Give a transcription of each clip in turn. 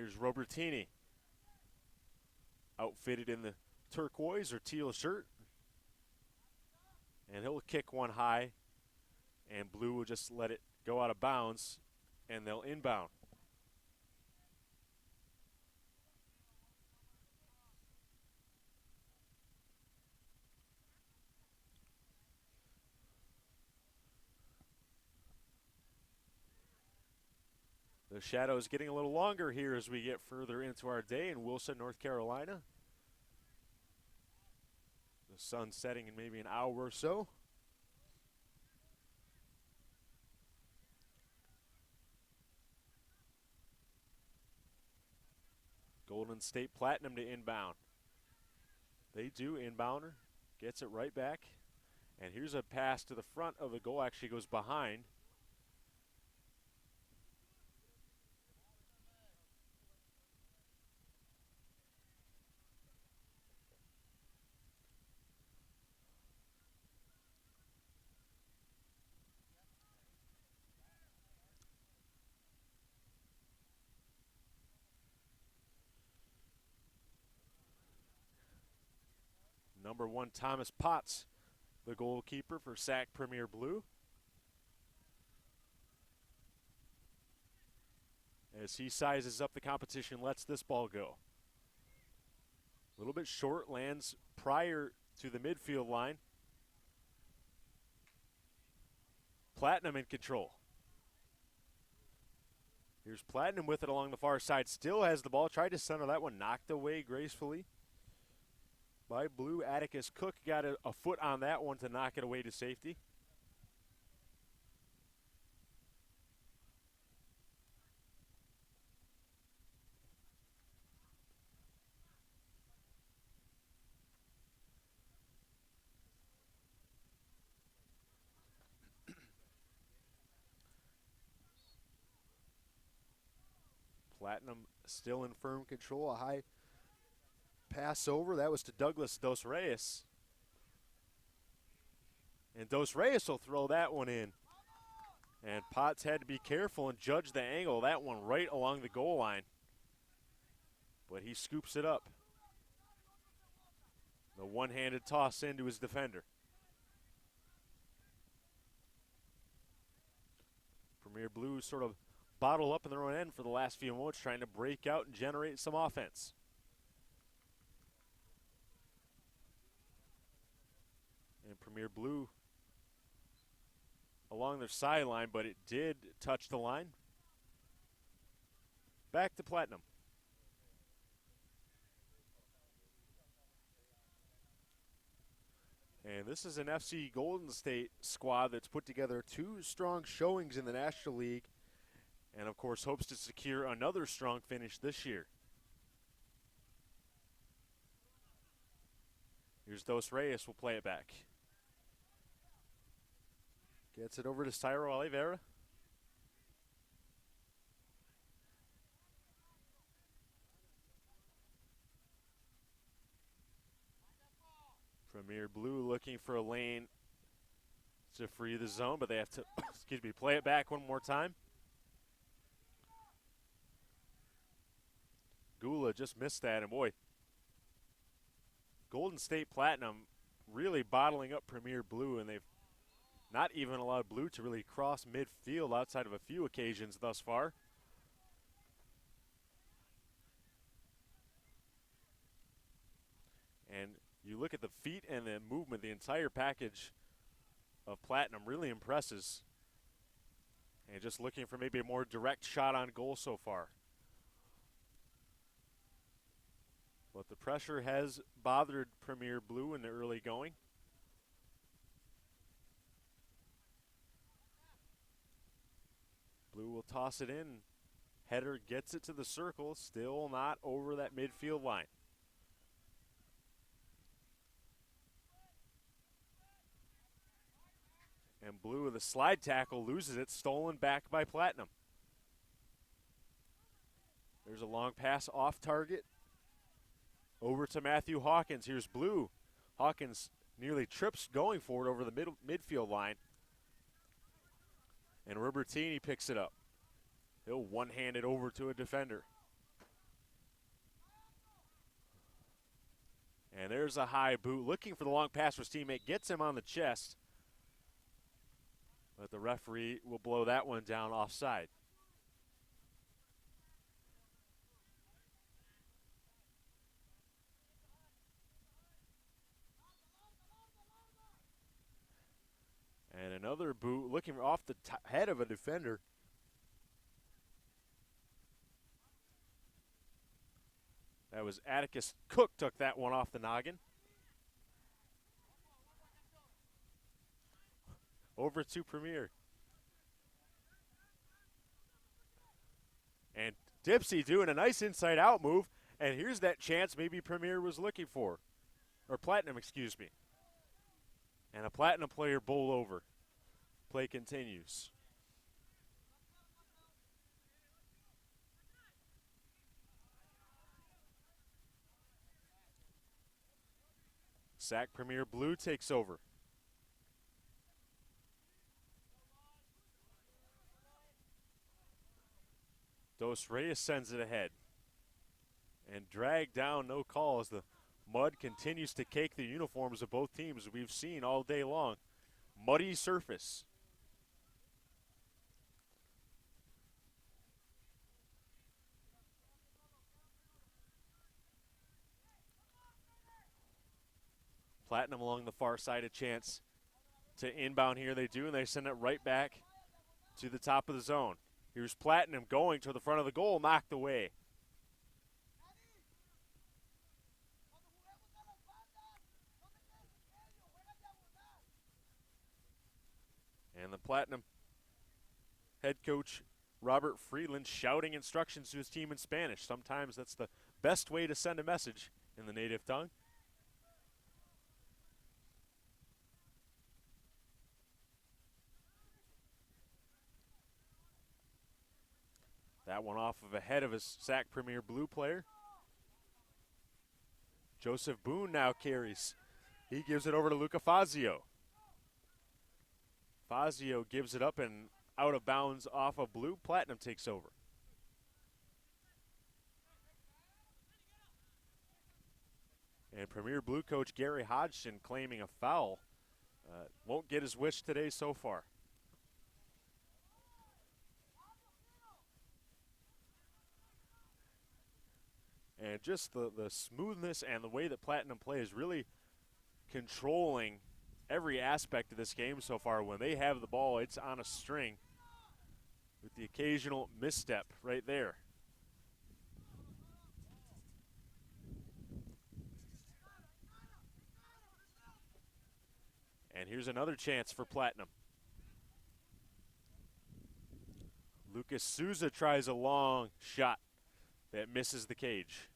here's Robertini, outfitted in the turquoise or teal shirt. And he'll kick one high, and blue will just let it go out of bounds, and they'll inbound. The shadow is getting a little longer here as we get further into our day in Wilson, North Carolina. The sun's setting in maybe an hour or so. Golden State Platinum to inbound. They do inbounder, gets it right back. And here's a pass to the front of the goal, actually goes behind. Number 1, Thomas Potts, the goalkeeper for SAC Premier Blue. As he sizes up the competition, lets this ball go. A little bit short, lands prior to the midfield line. Platinum in control. Here's Platinum with it along the far side. Still has the ball. Tried to center that one. Knocked away gracefully by blue. Atticus Cook got a foot on that one to knock it away to safety. Platinum still in firm control. A high pass over. That was to Douglas Dos Reyes. And Dos Reyes will throw that one in. And Potts had to be careful and judge the angle of that one right along the goal line. But he scoops it up. The one-handed toss into his defender. Premier Blue sort of bottle up in their own end for the last few moments, trying to break out and generate some offense. And Premier Blue along their sideline, but it did touch the line. Back to Platinum. And this is an FC Golden State squad that's put together 2 strong showings in the National League, and of course hopes to secure another strong finish this year. Here's Dos Reyes, will play it back. Gets it over to Cyril Oliveira. Premier Blue looking for a lane to free the zone, but they have to, play it back one more time. Gula just missed that, and boy, Golden State Platinum really bottling up Premier Blue, and they've not even allowed Blue to really cross midfield outside of a few occasions thus far. And you look at the feet and the movement, the entire package of Platinum really impresses. And just looking for maybe a more direct shot on goal so far. But the pressure has bothered Premier Blue in the early going. Blue will toss it in. Header gets it to the circle, still not over that midfield line. And Blue with a slide tackle loses it, stolen back by Platinum. There's a long pass off target. Over to Matthew Hawkins. Here's Blue. Hawkins nearly trips going forward over the midfield line. And Robertini picks it up. He'll one-hand it over to a defender. And there's a high boot, looking for the long pass for his teammate, gets him on the chest. But the referee will blow that one down offside. And another boot, looking off the head of a defender. That was Atticus Cook, took that one off the noggin. Over to Premier. And Dipsy doing a nice inside-out move. And here's that chance maybe Premier was looking for. Or Platinum, excuse me. And a Platinum player bowl over. Play continues. SAC Premier Blue takes over. Dos Reyes sends it ahead. And drag down, no call, as the mud continues to cake the uniforms of both teams we've seen all day long. Muddy surface. Platinum along the far side, a chance to inbound here. They do, and they send it right back to the top of the zone. Here's Platinum going to the front of the goal, knocked away. And the Platinum head coach, Robert Freeland, shouting instructions to his team in Spanish. Sometimes that's the best way to send a message in the native tongue. That one off of a head of his SAC Premier Blue player. Joseph Boone now carries. He gives it over to Luca Fazio. Fazio gives it up and out of bounds off of Blue. Platinum takes over. And Premier Blue coach Gary Hodgson claiming a foul. Won't get his wish today so far. And just the smoothness and the way that Platinum plays, really controlling every aspect of this game so far. When they have the ball, it's on a string with the occasional misstep right there. And here's another chance for Platinum. Lucas Souza tries a long shot that misses the cage.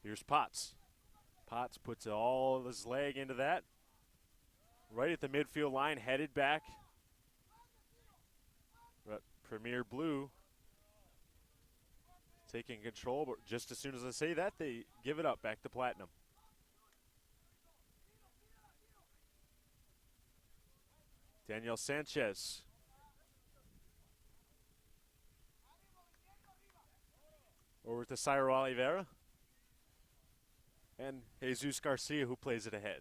Here's Potts. Potts puts all of his leg into that. Right at the midfield line, headed back. But Premier Blue taking control, but just as soon as I say that, they give it up back to Platinum. Daniel Sanchez. Over to Cyril Oliveira. And Jesus Garcia, who plays it ahead.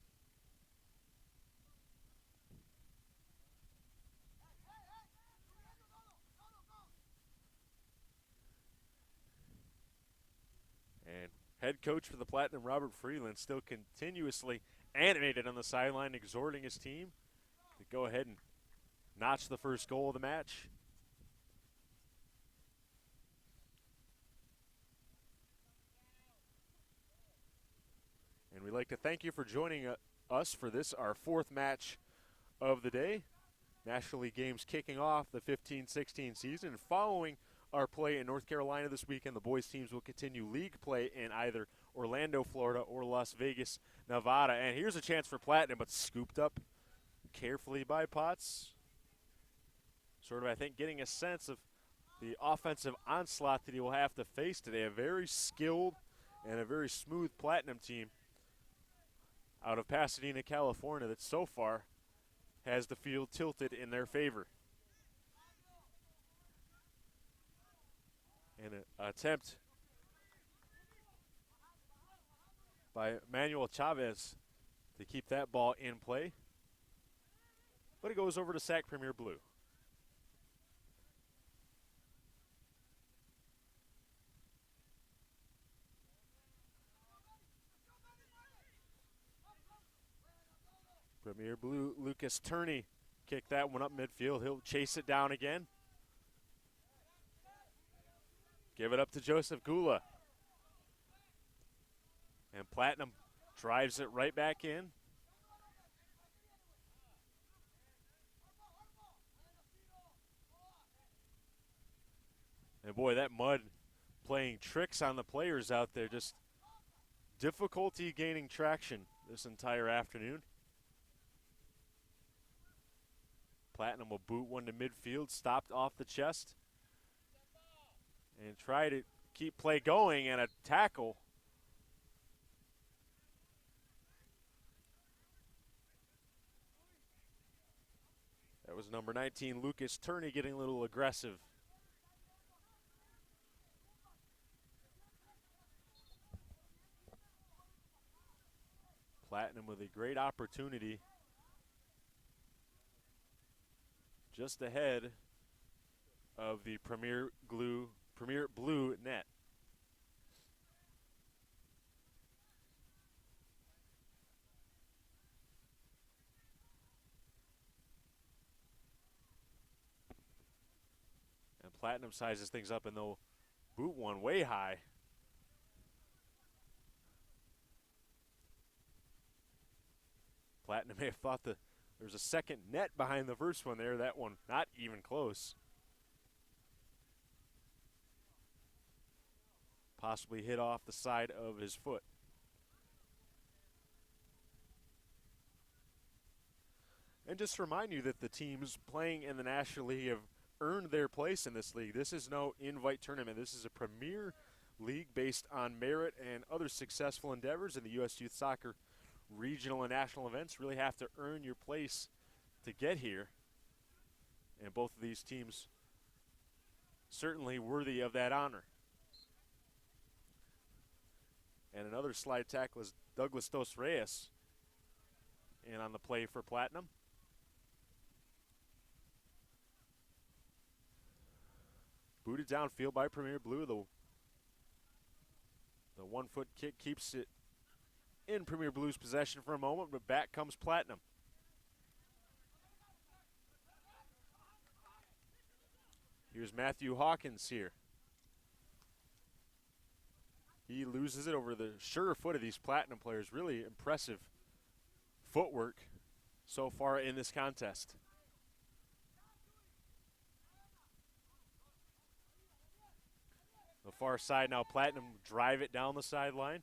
And head coach for the Platinum, Robert Freeland, still continuously animated on the sideline, exhorting his team to go ahead and notch the first goal of the match. And we'd like to thank you for joining us for this, our fourth match of the day. National League games kicking off the 15-16 season. Following our play in North Carolina this weekend, the boys teams will continue league play in either Orlando, Florida, or Las Vegas, Nevada. And here's a chance for Platinum, but scooped up carefully by Potts. Sort of, I think, getting a sense of the offensive onslaught that he will have to face today. A very skilled and a very smooth Platinum team out of Pasadena, California, that so far has the field tilted in their favor. And an attempt by Manuel Chavez to keep that ball in play. But it goes over to SAC Premier Blue. Premier Blue, Lucas Turney kicked that one up midfield. He'll chase it down again. Give it up to Joseph Gula. And Platinum drives it right back in. And boy, that mud playing tricks on the players out there. Just difficulty gaining traction this entire afternoon. Platinum will boot one to midfield, stopped off the chest. And try to keep play going, and a tackle. That was number 19, Lucas Turney, getting a little aggressive. Platinum with a great opportunity just ahead of the Premier Blue net. And Platinum sizes things up, and they'll boot one way high. Platinum may have thought there was a second net behind the first one there. That one not even close. Possibly hit off the side of his foot. And just to remind you that the teams playing in the National League have earned their place in this league. This is no invite tournament. This is a premier league based on merit and other successful endeavors in the U.S. Youth Soccer regional and national events. Really have to earn your place to get here. And both of these teams certainly worthy of that honor. And another slide tackle is Douglas Dos Reyes in on the play for Platinum. Booted downfield by Premier Blue. The 1-foot kick keeps it in Premier Blue's possession for a moment, but back comes Platinum. Here's Matthew Hawkins here. He loses it over the sure foot of these Platinum players. Really impressive footwork so far in this contest. The far side now, Platinum drive it down the sideline.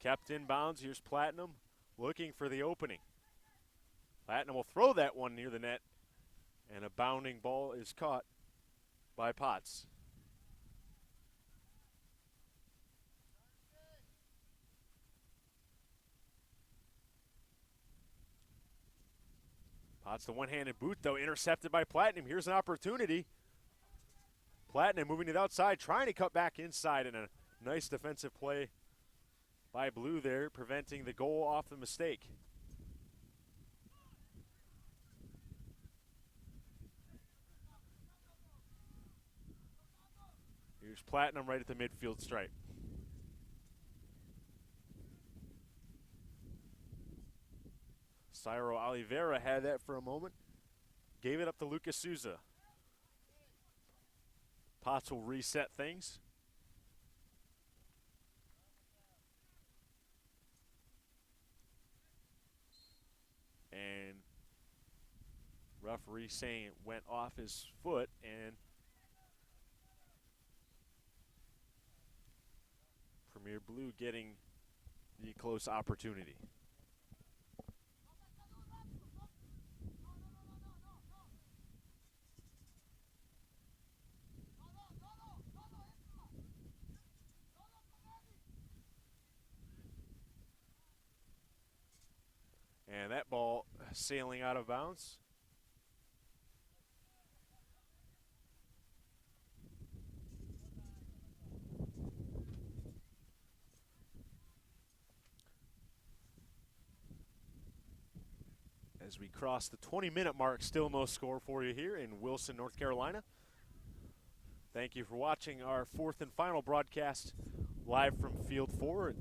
Kept in bounds. Here's Platinum looking for the opening. Platinum will throw that one near the net, and a bounding ball is caught by Potts. Potts, the one-handed boot, though, intercepted by Platinum. Here's an opportunity. Platinum moving to the outside, trying to cut back inside, and a nice defensive play by Blue there, preventing the goal off the mistake. Here's Platinum right at the midfield stripe. Cyril Oliveira had that for a moment. Gave it up to Lucas Souza. Potts will reset things. And referee saying it went off his foot, and Premier Blue getting the close opportunity. sailing out of bounds. As we cross the 20-minute mark, still no score for you here in Wilson, North Carolina. Thank you for watching our fourth and final broadcast live from Field 4 at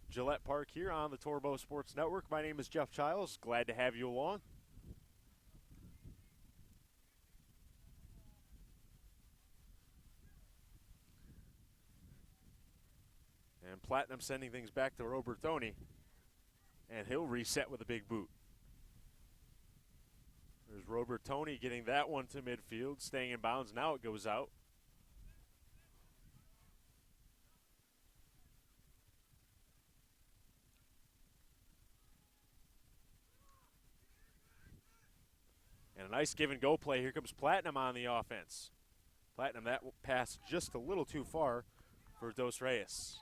Gillette Park here on the Torbo Sports Network. My name is Jeff Childs. Glad to have you along. And Platinum sending things back to Robertoni, and he'll reset with a big boot. There's Robertoni getting that one to midfield, staying in bounds. Now it goes out. And a nice give-and-go play. Here comes Platinum on the offense. Platinum, that pass just a little too far for Dos Reyes.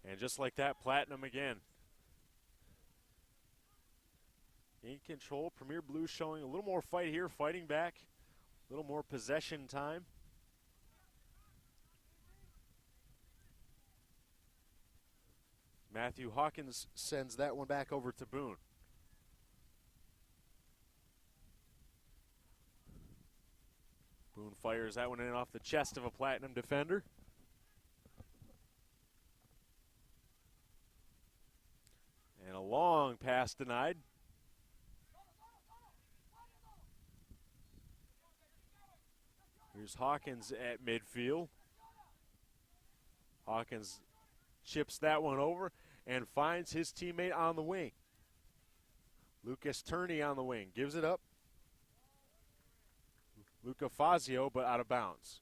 And just like that, Platinum again. In control, Premier Blue showing a little more fight here, fighting back. A little more possession time. Matthew Hawkins sends that one back over to Boone. Boone fires that one in off the chest of a Platinum defender. And a long pass denied. Here's Hawkins at midfield. Hawkins chips that one over and finds his teammate on the wing. Lucas Turney on the wing. Gives it up. Luca Fazio, but out of bounds.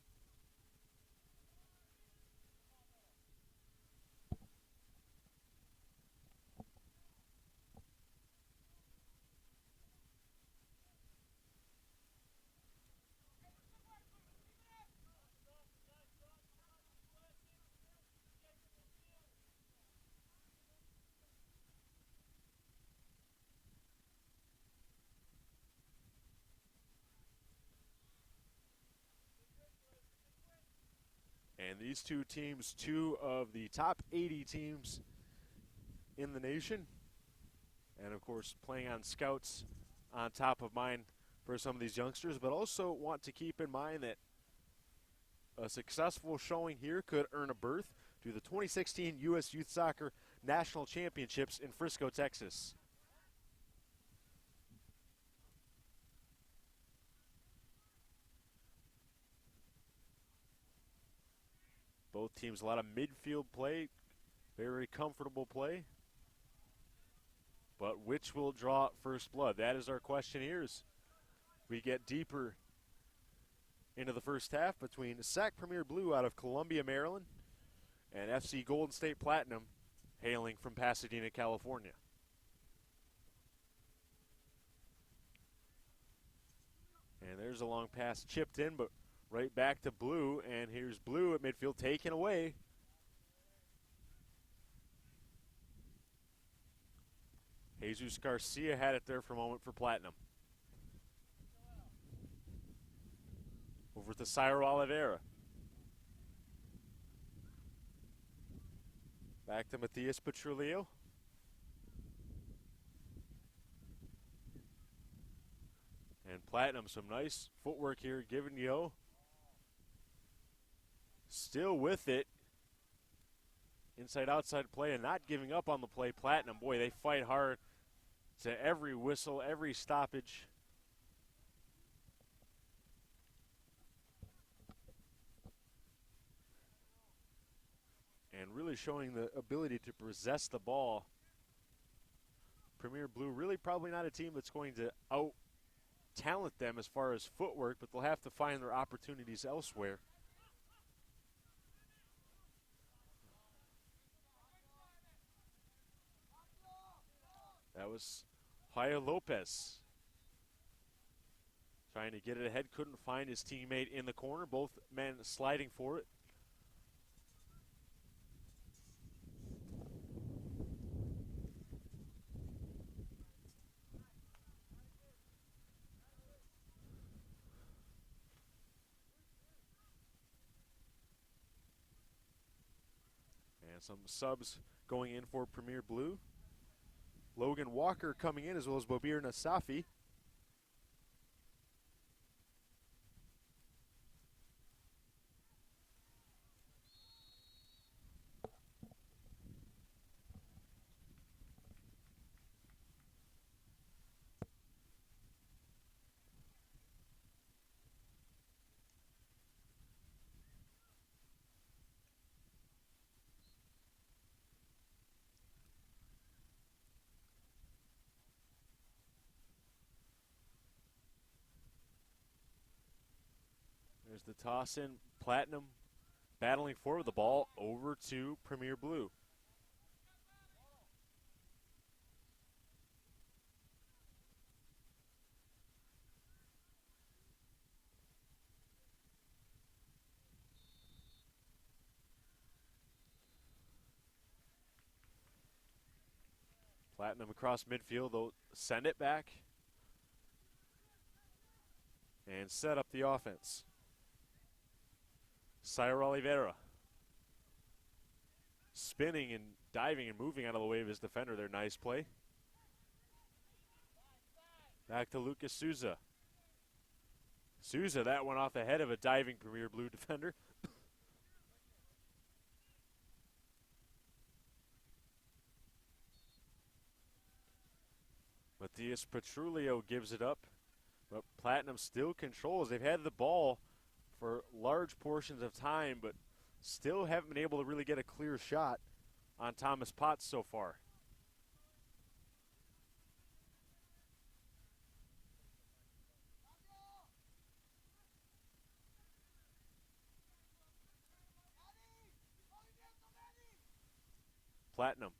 And these two teams, two of the top 80 teams in the nation. And, of course, playing on scouts on top of mind for some of these youngsters. But also want to keep in mind that a successful showing here could earn a berth to the 2016 U.S. Youth Soccer National Championships in Frisco, Texas. Both teams, a lot of midfield play, very comfortable play. But which will draw first blood? That is our question here as we get deeper into the first half between SAC Premier Blue out of Columbia, Maryland, and FC Golden State Platinum hailing from Pasadena, California. And there's a long pass chipped in, but right back to Blue, and here's Blue at midfield taken away. Jesus Garcia had it there for a moment for Platinum. Over to Cyril Oliveira. Back to Matias Petrulio. And Platinum, some nice footwork here, giving yo. Still with it. Inside-outside play and not giving up on the play. Platinum, boy, they fight hard to every whistle, every stoppage. And really showing the ability to possess the ball. Premier Blue really probably not a team that's going to talent them as far as footwork, but they'll have to find their opportunities elsewhere. That was Jaya Lopez trying to get it ahead, couldn't find his teammate in the corner. Both men sliding for it. And some subs going in for Premier Blue. Logan Walker coming in, as well as Bobir Nasafi. There's the toss in. Platinum battling for the ball over to Premier Blue. Platinum across midfield. They'll send it back and set up the offense. Sayer Oliveira spinning and diving and moving out of the way of his defender there. Nice play. Back to Lucas Souza. Souza, that one off the head of a diving Premier Blue defender. Matias Petrulio gives it up, but Platinum still controls. They've had the ball for large portions of time, but still haven't been able to really get a clear shot on Thomas Potts so far. Platinum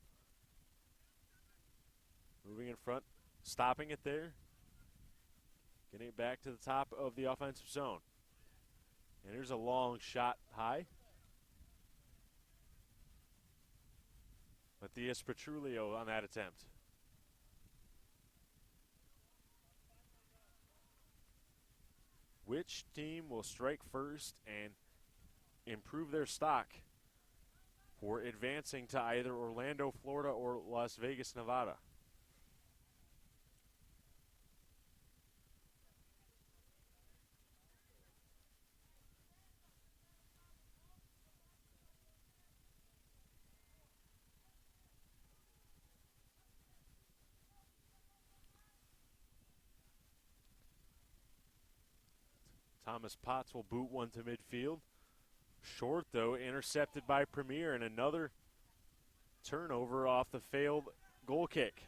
moving in front, stopping it there, getting it back to the top of the offensive zone. And here's a long shot high. Matias Petrulio on that attempt. Which team will strike first and improve their stock for advancing to either Orlando, Florida, or Las Vegas, Nevada? Thomas Potts will boot one to midfield. Short, though, intercepted by Premier, and another turnover off the failed goal kick.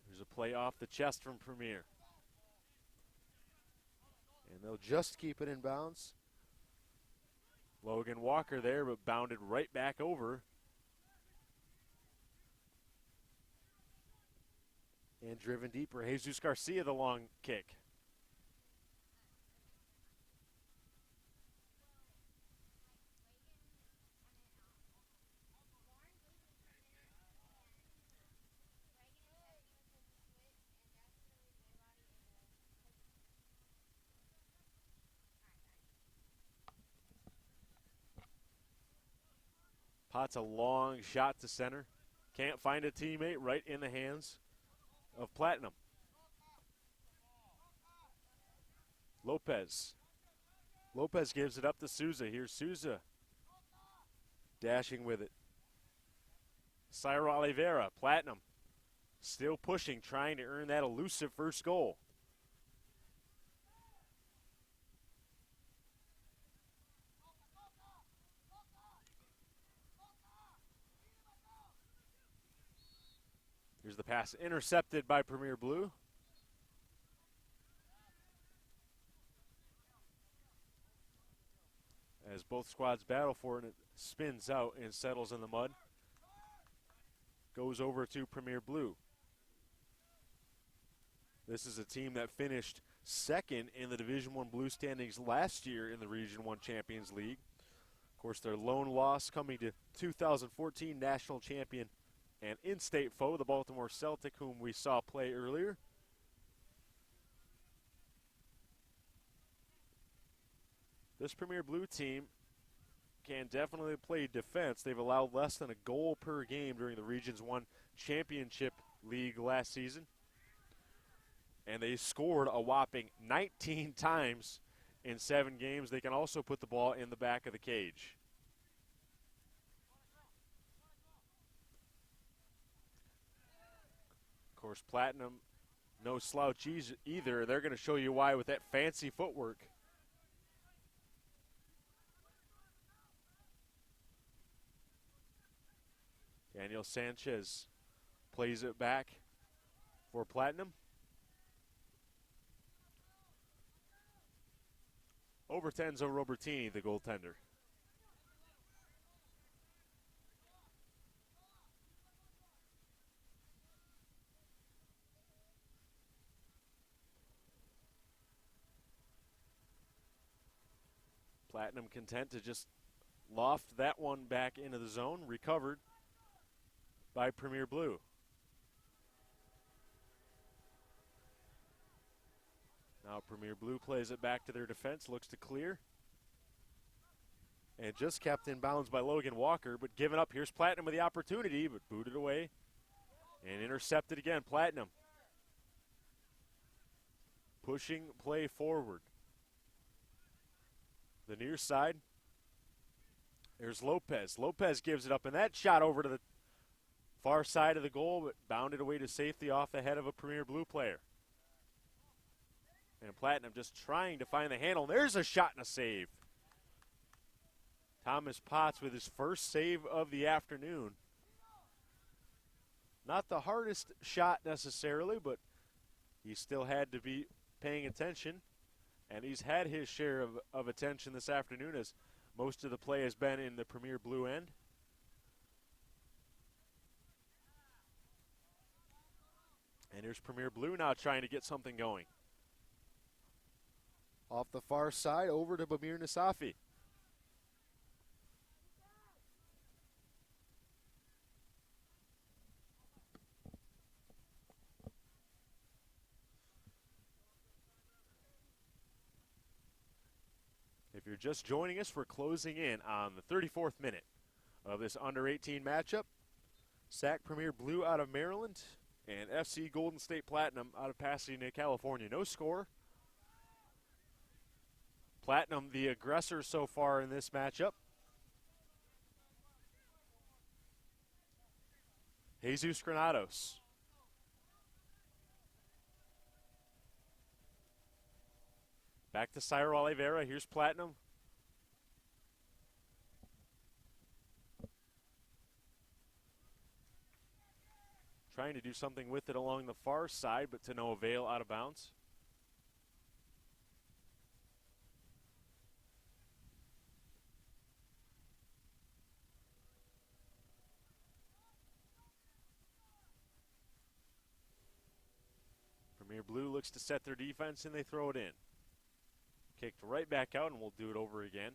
There's a play off the chest from Premier. And they'll just keep it in bounds. Logan Walker there, but bounded right back over. And driven deeper. Jesus Garcia, the long kick. Potts a long shot to center. Can't find a teammate, right in the hands of Platinum. Lopez. Lopez gives it up to Souza. Here's Souza dashing with it. Sayer Oliveira, Platinum still pushing, trying to earn that elusive first goal. Here's the pass intercepted by Premier Blue. As both squads battle for it, it spins out and settles in the mud. Goes over to Premier Blue. This is a team that finished second in the Division I Blue standings last year in the Region I Champions League. Of course, their lone loss coming to 2014 national champion and in-state foe, the Baltimore Celtic, whom we saw play earlier. This Premier Blue team can definitely play defense. They've allowed less than a goal per game during the Regions I Championship League last season. And they scored a whopping 19 times in 7 games. They can also put the ball in the back of the cage. Of course, Platinum, no slouch either. They're going to show you why with that fancy footwork. Daniel Sanchez plays it back for Platinum. Over Tenzo Robertini, the goaltender. Platinum content to just loft that one back into the zone, recovered by Premier Blue. Now Premier Blue plays it back to their defense, looks to clear. And just kept in bounds by Logan Walker, but given up. Here's Platinum with the opportunity, but booted away. And intercepted again, Platinum. Pushing play forward. The near side. There's Lopez. Lopez gives it up, and that shot over to the far side of the goal, but bounded away to safety off the head of a Premier Blue player. And Platinum just trying to find the handle. There's a shot and a save. Thomas Potts with his first save of the afternoon. Not the hardest shot necessarily, but he still had to be paying attention. And he's had his share of attention this afternoon, as most of the play has been in the Premier Blue end. And here's Premier Blue now trying to get something going. Off the far side, over to Bamir Nasafi. If you're just joining us, we're closing in on the 34th minute of this under-18 matchup. SAC Premier Blue out of Maryland and FC Golden State Platinum out of Pasadena, California. No score. Platinum, the aggressor so far in this matchup. Jesus Granados. Back to Cyril Oliveira. Here's Platinum. Trying to do something with it along the far side, but to no avail, out of bounds. Premier Blue looks to set their defense, and they throw it in. Kicked right back out, and we'll do it over again.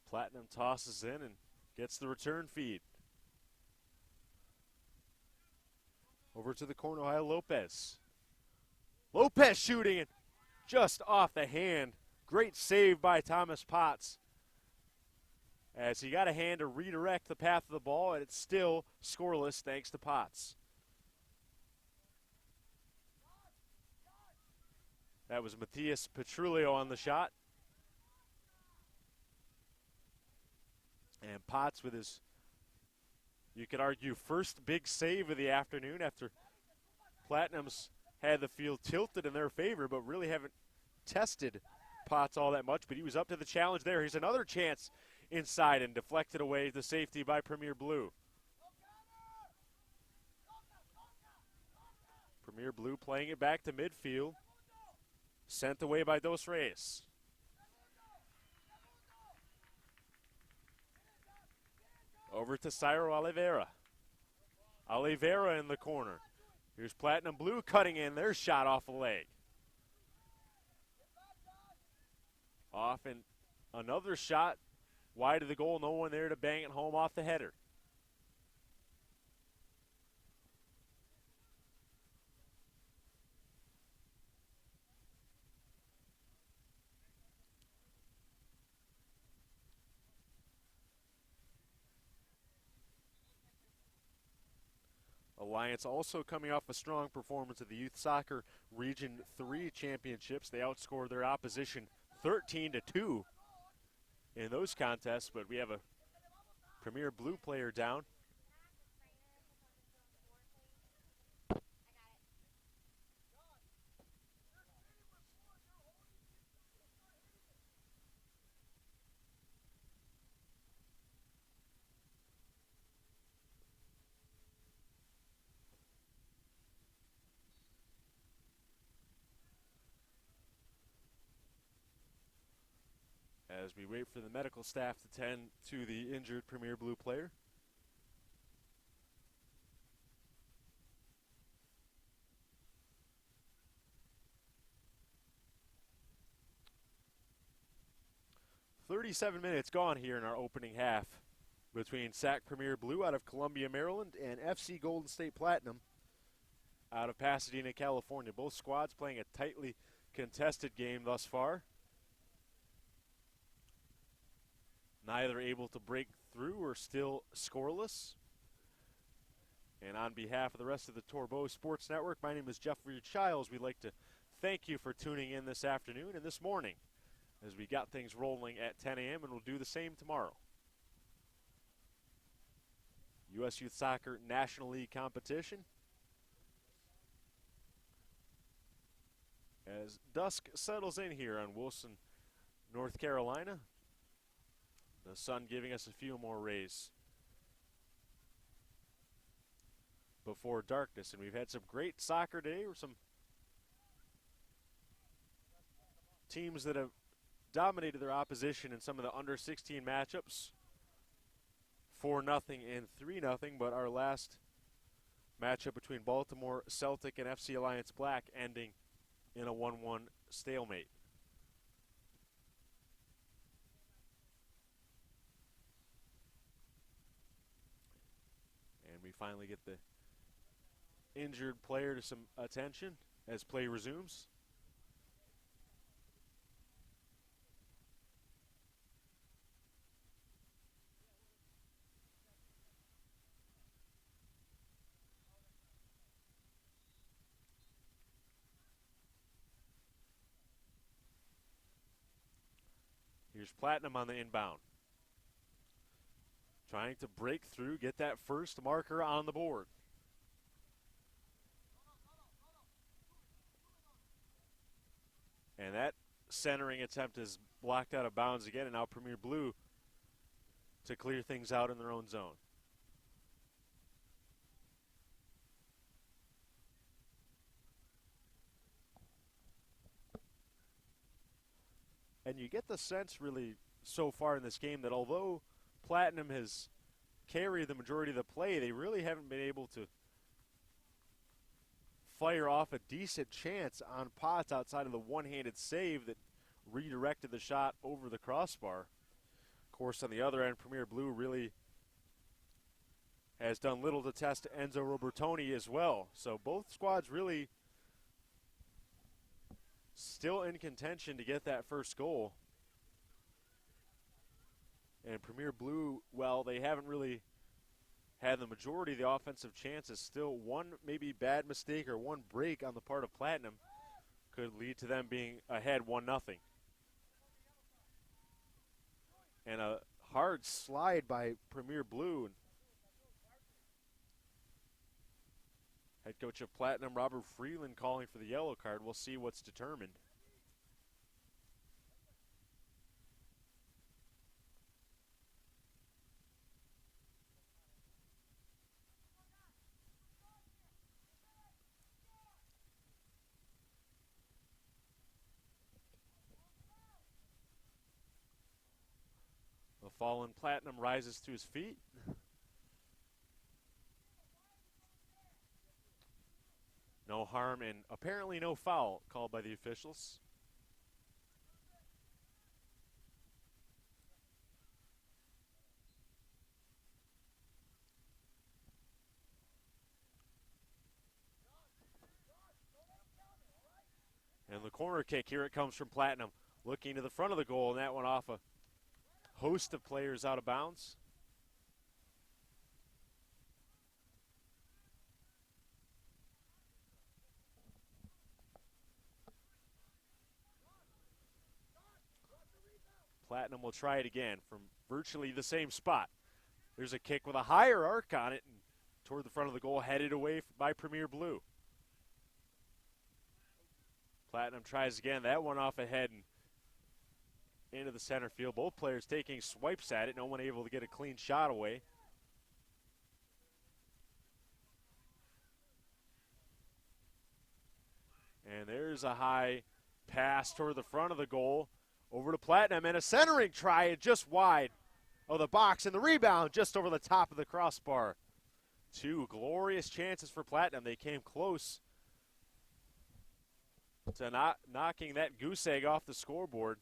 Platinum tosses in and gets the return feed. Over to the corner, Ohio Lopez. Lopez shooting it just off the hand. Great save by Thomas Potts, as he got a hand to redirect the path of the ball, and it's still scoreless thanks to Potts. That was Matthias Petrulio on the shot. And Potts with his, you could argue, first big save of the afternoon after Platinum's had the field tilted in their favor, but really haven't tested Potts all that much. But he was up to the challenge there. Here's another chance inside and deflected away the safety by Premier Blue. Premier Blue playing it back to midfield. Sent away by Dos Reyes. Over to Cyril Oliveira. Oliveira in the corner. Here's Platinum Blue cutting in their shot off the leg. Off and another shot wide of the goal. No one there to bang it home off the header. Alliance also coming off a strong performance at the Youth Soccer Region 3 Championships. They outscored their opposition 13-2 in those contests, but we have a Premier Blue player down. As we wait for the medical staff to tend to the injured Premier Blue player. "37 minutes gone here in our opening half between SAC Premier Blue out of Columbia, Maryland, and FC Golden State Platinum out of Pasadena, California. Both squads playing a tightly contested game thus far. Neither able to break through or still scoreless. And on behalf of the rest of the Torbeau Sports Network, my name is Jeffrey Childs. We'd like to thank you for tuning in this afternoon and this morning as we got things rolling at 10 a.m. and we'll do the same tomorrow. U.S. Youth Soccer National League competition. As dusk settles in here on Wilson, North Carolina. The sun giving us a few more rays before darkness. And we've had some great soccer today, or some teams that have dominated their opposition in some of the under-16 matchups. 4-0 and 3-0, but our last matchup between Baltimore Celtic and FC Alliance Black ending in a 1-1 stalemate. We finally get the injured player to some attention as play resumes. Here's Platinum on the inbound. Trying to break through, get that first marker on the board. And that centering attempt is blocked out of bounds again, and now Premier Blue to clear things out in their own zone. And you get the sense really so far in this game that although Platinum has carried the majority of the play, they really haven't been able to fire off a decent chance on Potts outside of the one-handed save that redirected the shot over the crossbar. Of course, on the other end, Premier Blue really has done little to test Enzo Robertoni as well. So both squads really still in contention to get that first goal. And Premier Blue, well, they haven't really had the majority of the offensive chances. Still one maybe bad mistake or one break on the part of Platinum could lead to them being ahead 1-0. And a hard slide by Premier Blue. Head coach of Platinum, Robert Freeland, calling for the yellow card. We'll see what's determined. The fallen Platinum rises to his feet. No harm and apparently no foul called by the officials. And the corner kick, here it comes from Platinum. Looking to the front of the goal, and that one off a host of players out of bounds. Platinum will try it again from virtually the same spot. There's a kick with a higher arc on it and toward the front of the goal, headed away by Premier Blue. Platinum tries again. That one off ahead and into the center field. Both players taking swipes at it. No one able to get a clean shot away. And there's a high pass toward the front of the goal. Over to Platinum, and a centering try just wide of the box, and the rebound just over the top of the crossbar. Two glorious chances for Platinum. They came close to not knocking that goose egg off the scoreboard.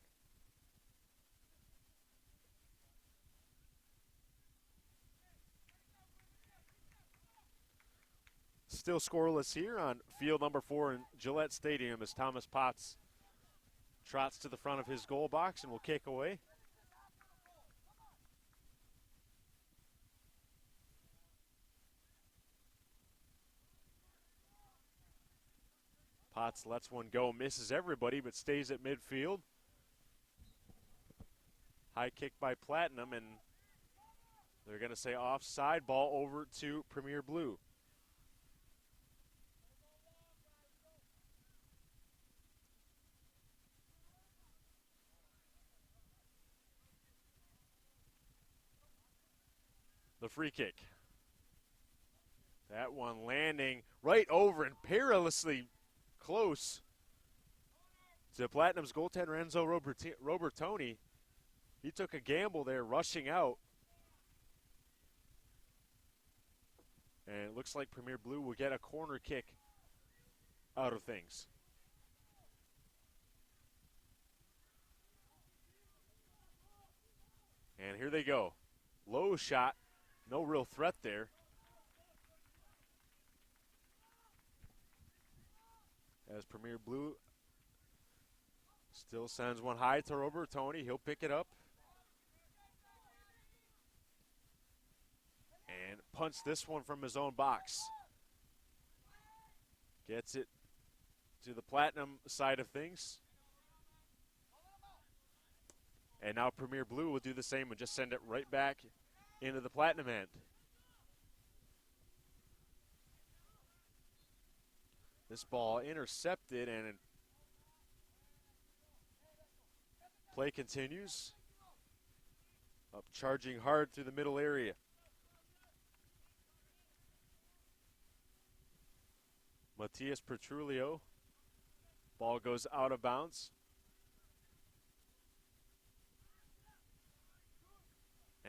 Still scoreless here on field number 4 in Gillette Stadium as Thomas Potts trots to the front of his goal box and will kick away. Potts lets one go, misses everybody, but stays at midfield. High kick by Platinum, and they're going to say offside. Ball over to Premier Blue. The free kick. That one landing right over and perilously close to Platinum's goaltender Enzo Robertoni. He took a gamble there, rushing out. And it looks like Premier Blue will get a corner kick out of things. And here they go. Low shot. No real threat there. As Premier Blue still sends one high to Robertoni. He'll pick it up. And punts this one from his own box. Gets it to the Platinum side of things. And now Premier Blue will do the same and just send it right back into the Platinum end. This ball intercepted, and play continues. Up charging hard through the middle area. Matias Petrulio. Ball goes out of bounds.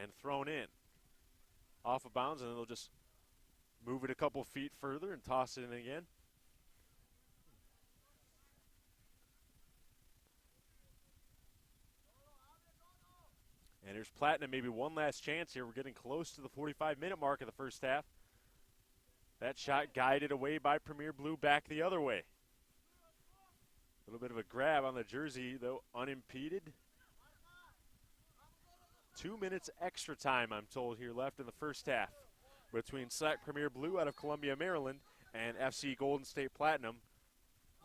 And thrown in. Off of bounds, and then they'll just move it a couple feet further and toss it in again. And here's Platinum, maybe one last chance here. We're getting close to the 45-minute mark of the first half. That shot guided away by Premier Blue, back the other way. A little bit of a grab on the jersey, though, unimpeded. 2 minutes extra time, I'm told, here left in the first half between SAC Premier Blue out of Columbia, Maryland, and FC Golden State Platinum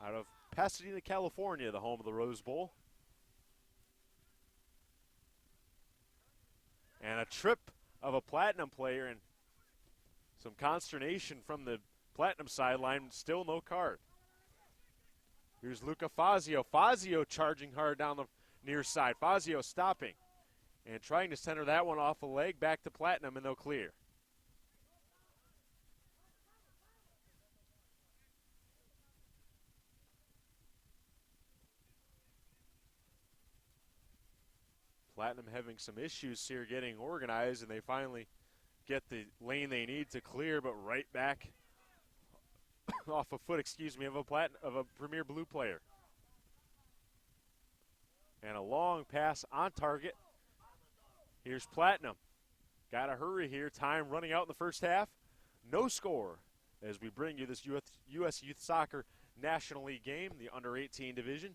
out of Pasadena, California, the home of the Rose Bowl. And a trip of a Platinum player and some consternation from the Platinum sideline. Still no card. Here's Luca Fazio. Fazio charging hard down the near side. Fazio stopping and trying to center that one off a leg. Back to Platinum, and they'll clear. Platinum having some issues here getting organized, and they finally get the lane they need to clear, but right back off a foot, of a Premier Blue player. And a long pass on target. Here's Platinum. Got to hurry here. Time running out in the first half. No score as we bring you this U.S. Youth Soccer National League game, the under-18 division.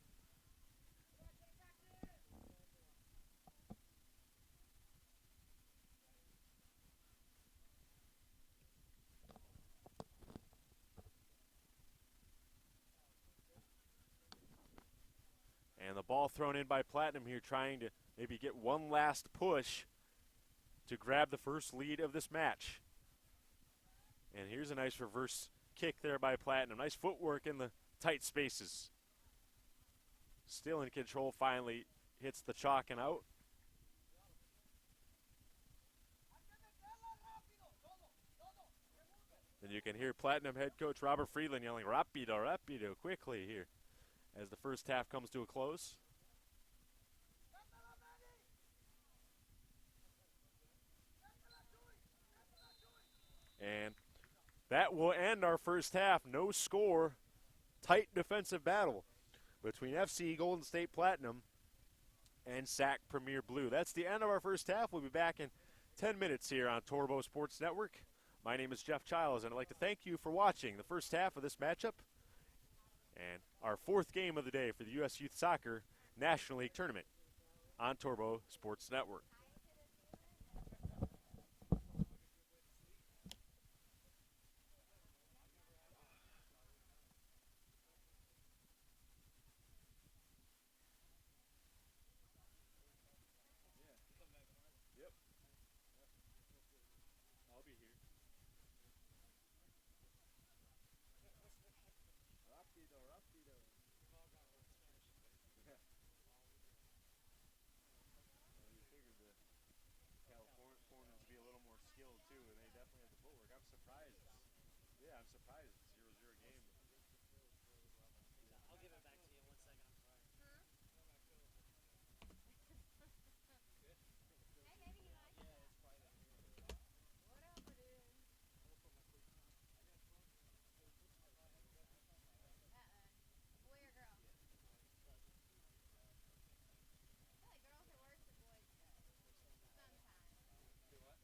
And the ball thrown in by Platinum here, trying to maybe get one last push to grab the first lead of this match. And here's a nice reverse kick there by Platinum. Nice footwork in the tight spaces. Still in control, finally hits the chalk and out. And you can hear Platinum head coach Robert Friedland yelling, "Rapido, rapido," quickly here as the first half comes to a close. And that will end our first half. No score, tight defensive battle between FC Golden State Platinum and SAC Premier Blue. That's the end of our first half. We'll be back in 10 minutes here on Torbo Sports Network. My name is Jeff Childs, and I'd like to thank you for watching the first half of this matchup and our fourth game of the day for the U.S. Youth Soccer National League Tournament on Torbo Sports Network. I'm surprised it's a 0-0 game. I'll give it back to you in 1 second. I'm sorry. Hey, maybe you like Yeah, it's private. whatever, dude. Boy or girl? I feel like girls are worse than boys, though. Sometimes. Do what? No.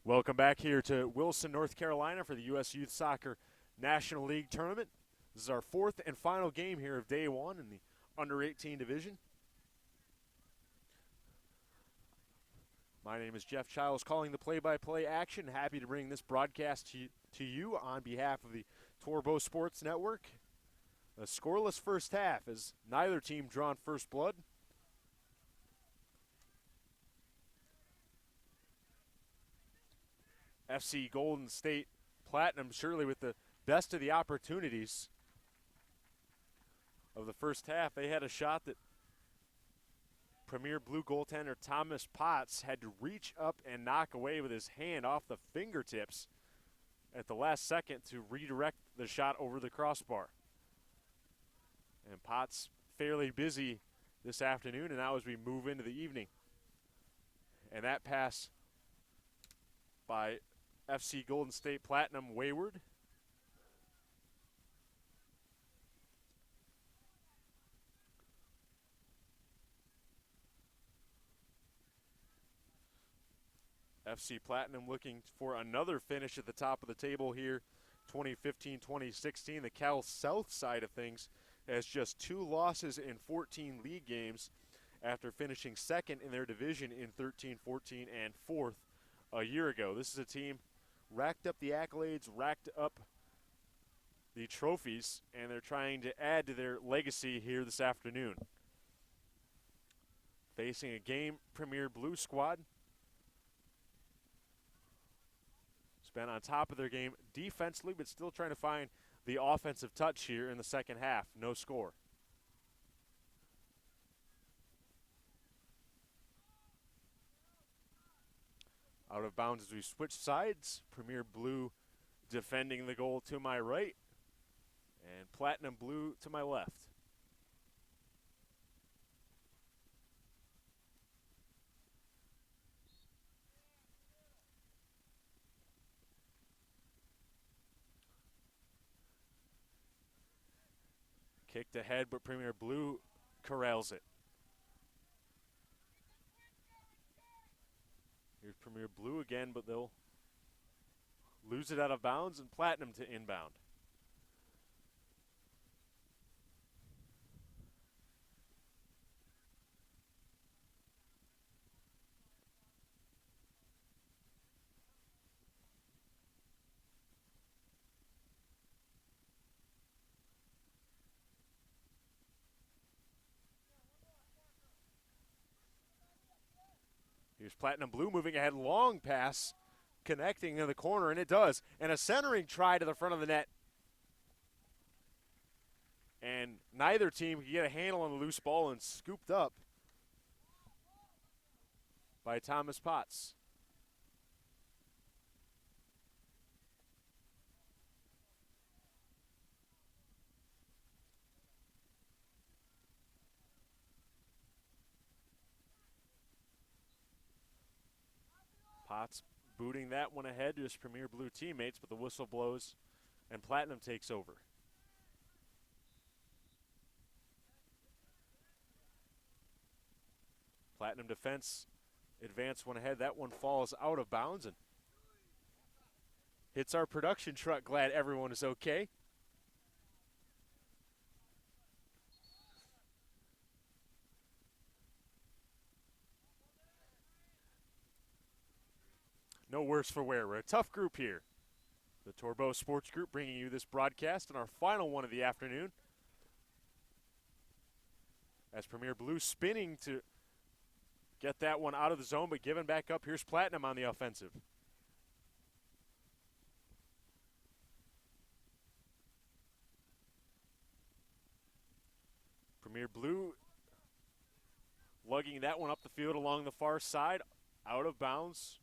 Welcome back here to Wilson, North Carolina for the U.S. Youth Soccer National League Tournament. This is our fourth and final game here of day one in the under-18 division. My name is Jeff Childs, calling the play-by-play action. Happy to bring this broadcast to you on behalf of the Torbo Sports Network. A scoreless first half as neither team drawn first blood. FC Golden State Platinum surely with the best of the opportunities of the first half. They had a shot that Premier Blue goaltender Thomas Potts had to reach up and knock away with his hand off the fingertips at the last second to redirect the shot over the crossbar. And Potts fairly busy this afternoon, and now as we move into the evening. And that pass by FC Golden State Platinum wayward. FC Platinum looking for another finish at the top of the table here, 2015-2016. The Cal South side of things has just 2 losses in 14 league games after finishing second in their division in 13-14 and fourth a year ago. This is a team racked up the accolades, racked up the trophies, and they're trying to add to their legacy here this afternoon. Facing a game Premier Blue squad. It's been on top of their game defensively, but still trying to find the offensive touch here in the second half. No score. Out of bounds as we switch sides. Premier Blue defending the goal to my right, and Platinum Blue to my left. Kicked ahead, but Premier Blue corrals it. Here's Premier Blue again, but they'll lose it out of bounds, and Platinum to inbound. Here's Platinum Blue moving ahead, long pass, connecting in the corner, and it does. And a centering try to the front of the net. And neither team can get a handle on the loose ball, and scooped up by Thomas Potts. Potts booting that one ahead to his Premier Blue teammates, but the whistle blows and Platinum takes over. Platinum defense advance one ahead. That one falls out of bounds and hits our production truck. Glad everyone is okay. No worse for wear. We're a tough group here. The Torbo Sports Group bringing you this broadcast and our final one of the afternoon. As Premier Blue spinning to get that one out of the zone, but giving back up. Here's Platinum on the offensive. Premier Blue lugging that one up the field along the far side, out of bounds.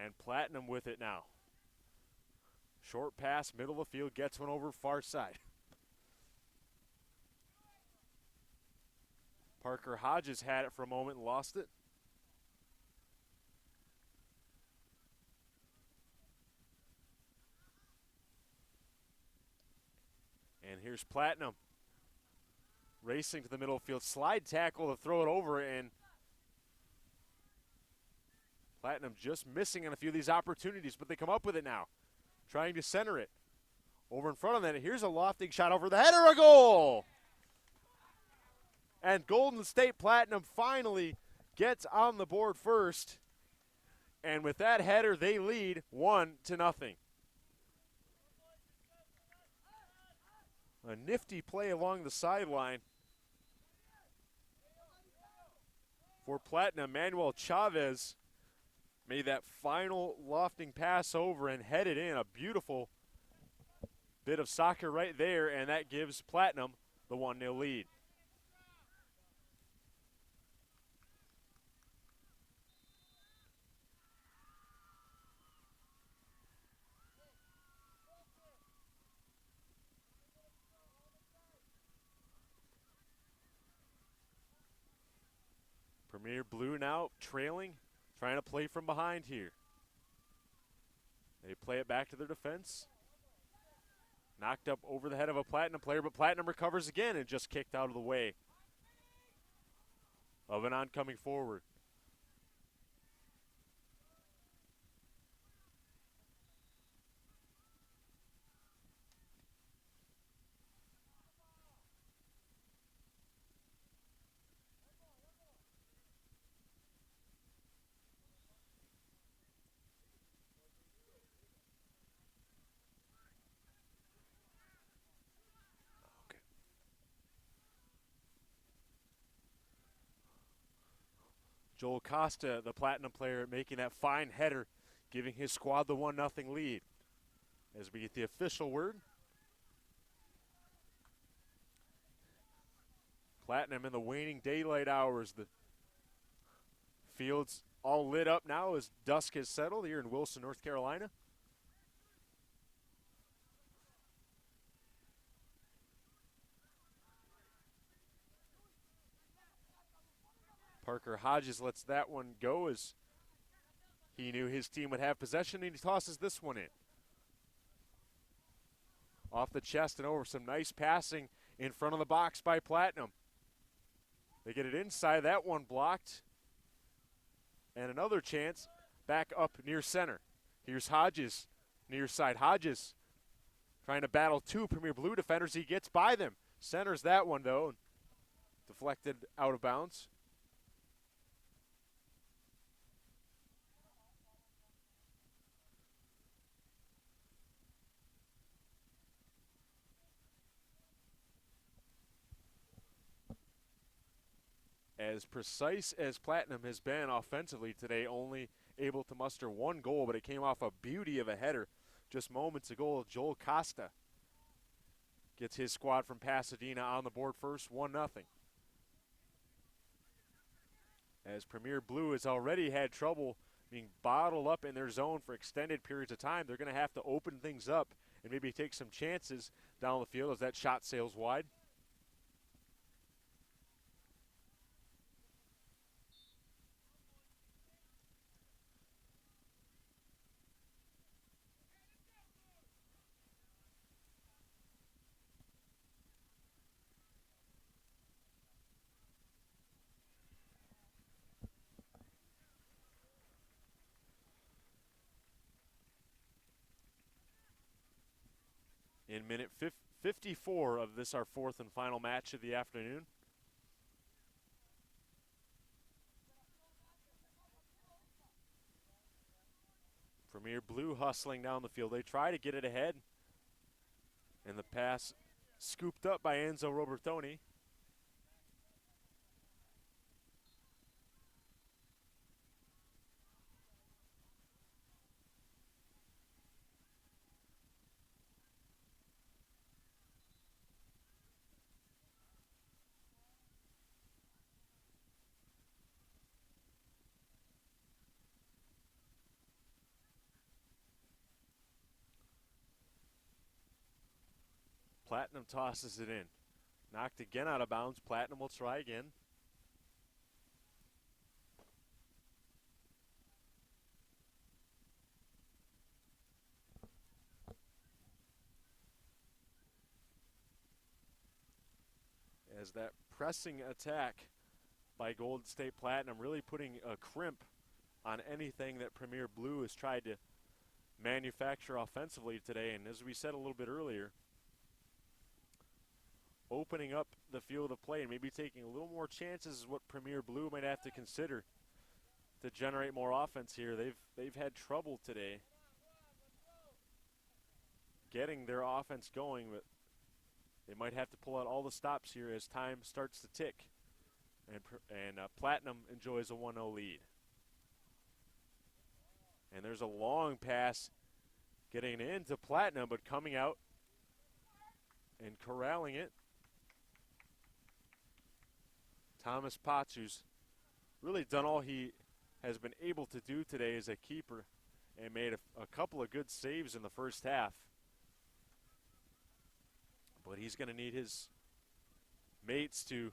And Platinum with it now. Short pass, middle of the field, gets one over far side. Parker Hodges had it for a moment and lost it. And here's Platinum racing to the middle of the field. Slide tackle to throw it over, and Platinum just missing on a few of these opportunities, but they come up with it now. Trying to center it. Over in front of that, here's a lofting shot over the header, a goal! And Golden State Platinum finally gets on the board first. And with that header, they lead 1-0. A nifty play along the sideline for Platinum. Manuel Chavez made that final lofting pass over and headed in. A beautiful bit of soccer right there, and that gives Platinum the 1-0 lead. Premier Blue now trailing, trying to play from behind here. They play it back to their defense. Knocked up over the head of a Platinum player, but Platinum recovers again and just kicked out of the way of an oncoming forward. Joel Costa, the Platinum player, making that fine header, giving his squad the 1-0 lead. As we get the official word, Platinum in the waning daylight hours. The field's all lit up now as dusk has settled here in Wilson, North Carolina. Parker Hodges lets that one go as he knew his team would have possession, and he tosses this one in. Off the chest and over, some nice passing in front of the box by Platinum. They get it inside, that one blocked. And another chance back up near center. Here's Hodges, near side. Hodges trying to battle two Premier Blue defenders. He gets by them. Centers that one, though. Deflected out of bounds. As precise as Platinum has been offensively today, only able to muster one goal, but it came off a beauty of a header just moments ago. Joel Costa gets his squad from Pasadena on the board first, 1-0. As Premier Blue has already had trouble being bottled up in their zone for extended periods of time, they're going to have to open things up and maybe take some chances down the field as that shot sails wide. In minute 54 of this, our fourth and final match of the afternoon. Premier Blue hustling down the field. They try to get it ahead. And the pass scooped up by Enzo Robertoni. Platinum tosses it in. Knocked again out of bounds. Platinum will try again. As that pressing attack by Golden State Platinum really putting a crimp on anything that Premier Blue has tried to manufacture offensively today. And as we said a little bit earlier, opening up the field of play and maybe taking a little more chances is what Premier Blue might have to consider to generate more offense here. They've had trouble today getting their offense going, but they might have to pull out all the stops here as time starts to tick. And Platinum enjoys a 1-0 lead. And there's a long pass getting into Platinum, but coming out and corralling it. Thomas Potts, who's really done all he has been able to do today as a keeper and made a couple of good saves in the first half. But he's going to need his mates to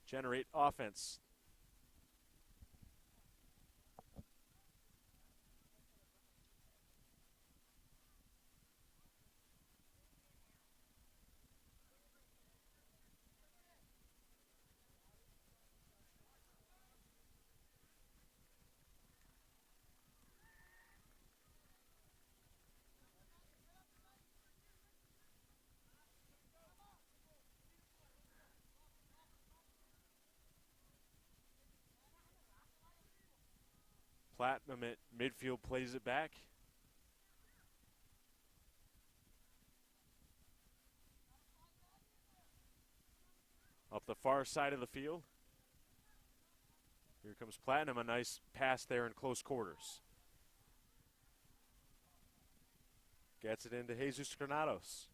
generate offense. Platinum at midfield plays it back. Up the far side of the field. Here comes Platinum, a nice pass there in close quarters. Gets it into Jesus Granados.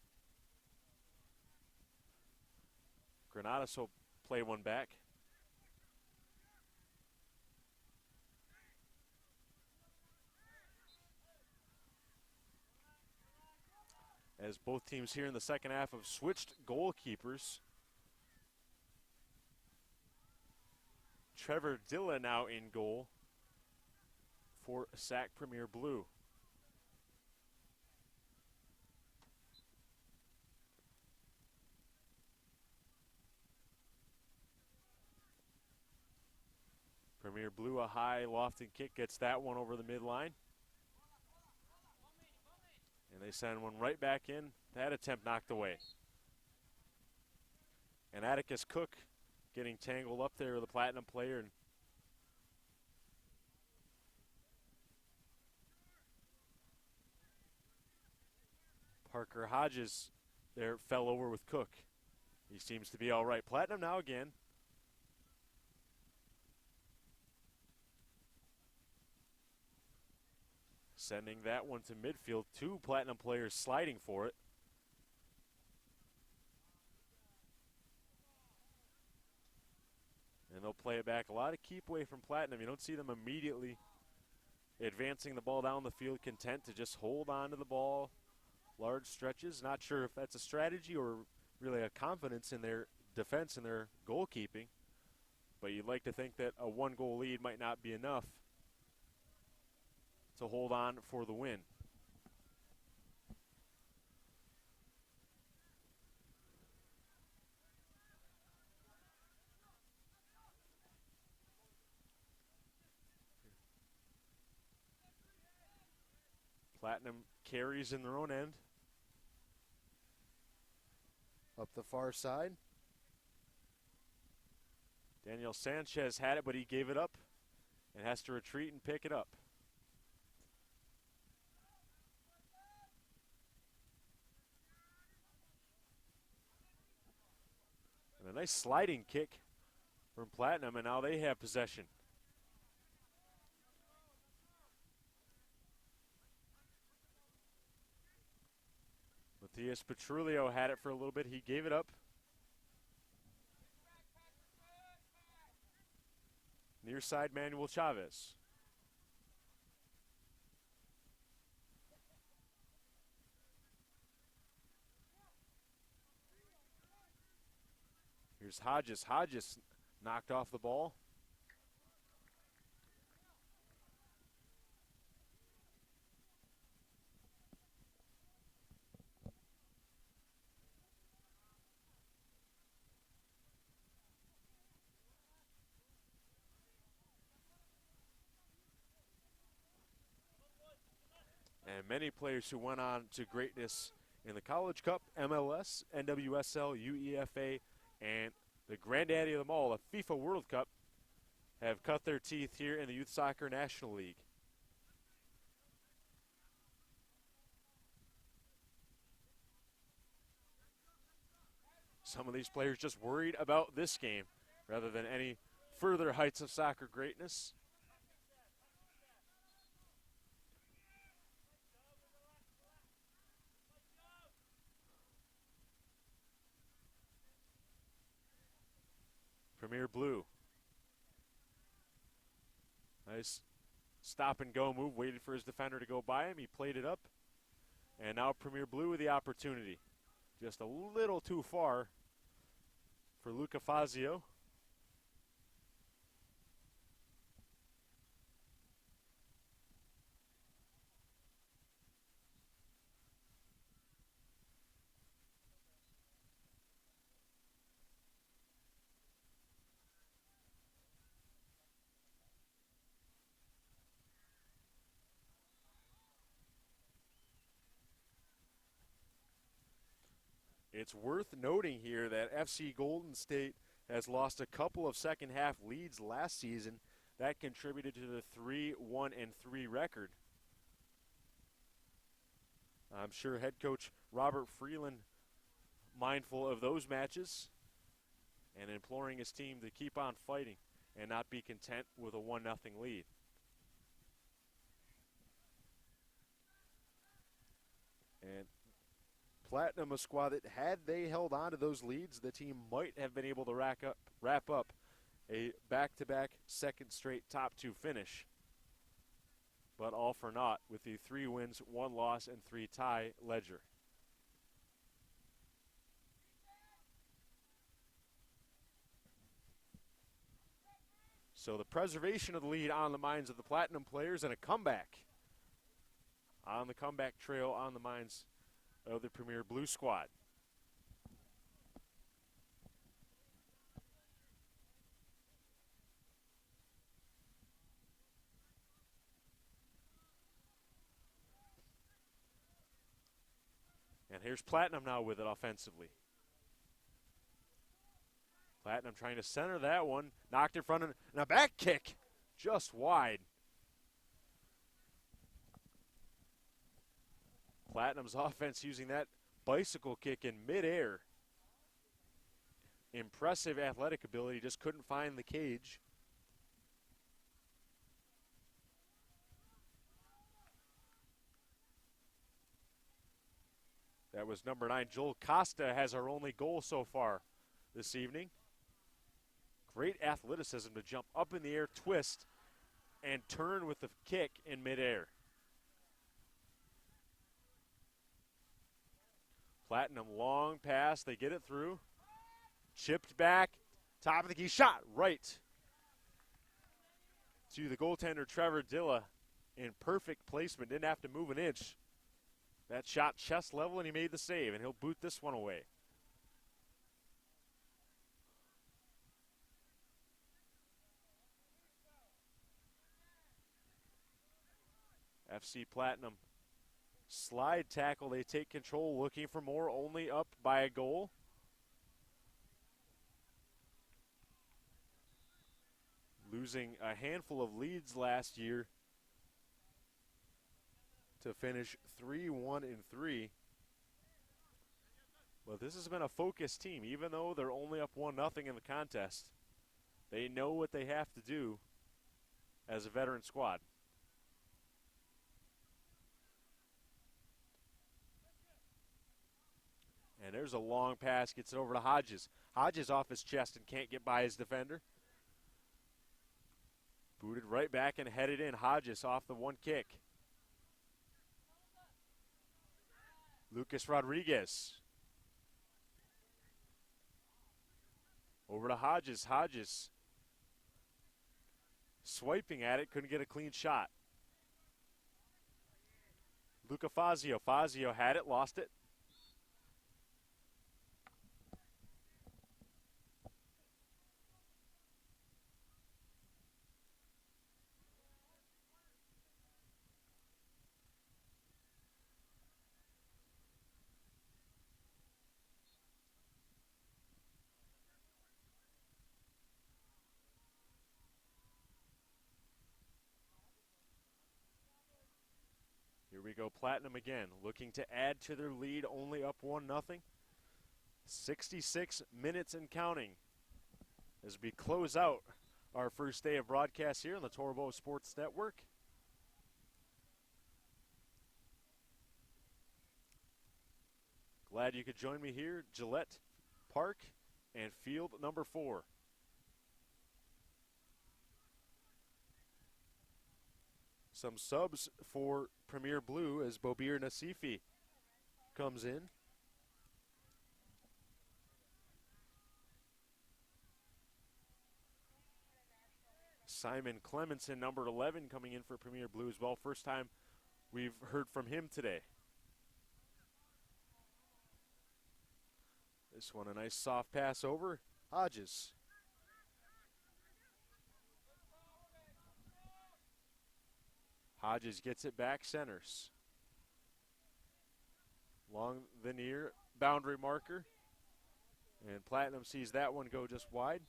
Granados will play one back. As both teams here in the second half have switched goalkeepers. Trevor Dilla now in goal for SAC Premier Blue. Premier Blue, a high lofting kick, gets that one over the midline. And they send one right back in. That attempt knocked away. And Atticus Cook getting tangled up there with a Platinum player. And Parker Hodges there fell over with Cook. He seems to be all right. Platinum now again. Sending that one to midfield. Two Platinum players sliding for it. And they'll play it back. A lot of keep away from Platinum. You don't see them immediately advancing the ball down the field, content to just hold on to the ball large stretches. Not sure if that's a strategy or really a confidence in their defense and their goalkeeping. But you'd like to think that a one-goal lead might not be enough to hold on for the win. Platinum carries in their own end. Up the far side. Daniel Sanchez had it, but he gave it up and has to retreat and pick it up. And a nice sliding kick from Platinum, and now they have possession. Matthias Petrulio had it for a little bit. He gave it up. Near side, Manuel Chavez. Here's Hodges. Hodges knocked off the ball. And many players who went on to greatness in the College Cup, MLS, NWSL, UEFA, and the granddaddy of them all, the FIFA World Cup, have cut their teeth here in the Youth Soccer National League. Some of these players just worried about this game rather than any further heights of soccer greatness. Premier Blue. Nice stop and go move. Waited for his defender to go by him. He played it up. And now Premier Blue with the opportunity. Just a little too far for Luca Fazio. It's worth noting here that FC Golden State has lost a couple of second half leads last season. That contributed to the 3-1-3 record. I'm sure head coach Robert Freeland mindful of those matches and imploring his team to keep on fighting and not be content with a 1-0 lead. And Platinum, a squad that had they held on to those leads, the team might have been able to wrap up a back-to-back second straight top two finish. But all for naught with the 3 wins, 1 loss, and 3 tie ledger. So the preservation of the lead on the minds of the Platinum players and a comeback on the comeback trail on the minds of the Premier Blue squad. And here's Platinum now with it offensively. Platinum trying to center that one. Knocked in front and a back kick just wide. Platinum's offense using that bicycle kick in midair. Impressive athletic ability, just couldn't find the cage. That was number 9. Joel Costa has our only goal so far this evening. Great athleticism to jump up in the air, twist, and turn with the kick in midair. Platinum long pass, they get it through. Chipped back, top of the key, shot right to the goaltender Trevor Dilla in perfect placement, didn't have to move an inch. That shot chest level and he made the save, and he'll boot this one away. FC Platinum slide tackle, they take control, looking for more, only up by a goal. Losing a handful of leads last year to finish 3-1-3. But this has been a focused team, even though they're only up 1-0 in the contest. They know what they have to do as a veteran squad. And there's a long pass, gets it over to Hodges. Hodges off his chest and can't get by his defender. Booted right back and headed in. Hodges off the one kick. Lucas Rodriguez. Over to Hodges. Hodges swiping at it, couldn't get a clean shot. Luca Fazio. Fazio had it, lost it. we go, Platinum again, looking to add to their lead, only up 1-0. 66 minutes and counting as we close out our first day of broadcast here on the Torbo Sports Network. Glad you could join me here, Gillette Park and field number 4. Some subs for Premier Blue as Bobir Nasifi comes in. Simon Clemenson, number 11, coming in for Premier Blue as well. First time we've heard from him today. This one, a nice soft pass over. Hodges. Hodges gets it back, centers. Along the near boundary marker. And Platinum sees that one go just wide.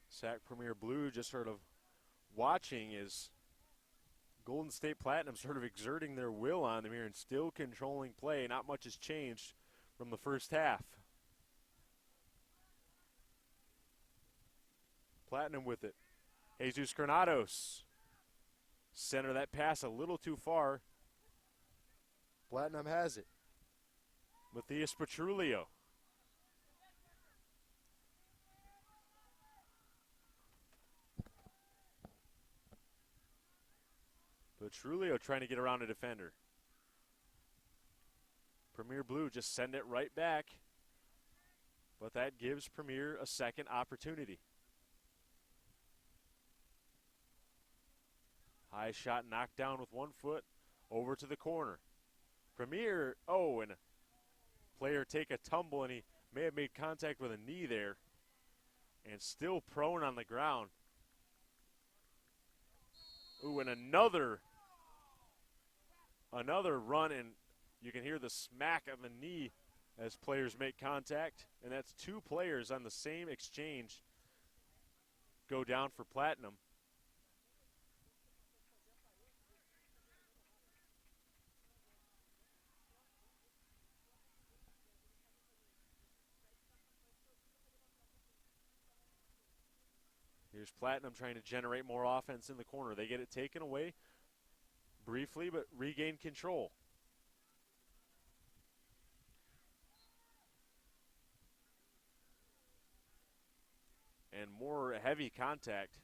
SAC Premier Blue just sort of watching is Golden State Platinum sort of exerting their will on them here and still controlling play. Not much has changed from the first half. Platinum with it. Jesus Granados. Center that pass a little too far. Platinum has it. Matthias Petrulio. Petrulio trying to get around a defender. Premier Blue just send it right back. But that gives Premier a second opportunity. High shot knocked down with 1 foot over to the corner. Premier, and a player take a tumble, and he may have made contact with a knee there. And still prone on the ground. Ooh, and another run, and you can hear the smack of the knee as players make contact. And that's 2 players on the same exchange go down for Platinum. Here's Platinum trying to generate more offense in the corner. They get it taken away briefly, but regain control. And more heavy contact.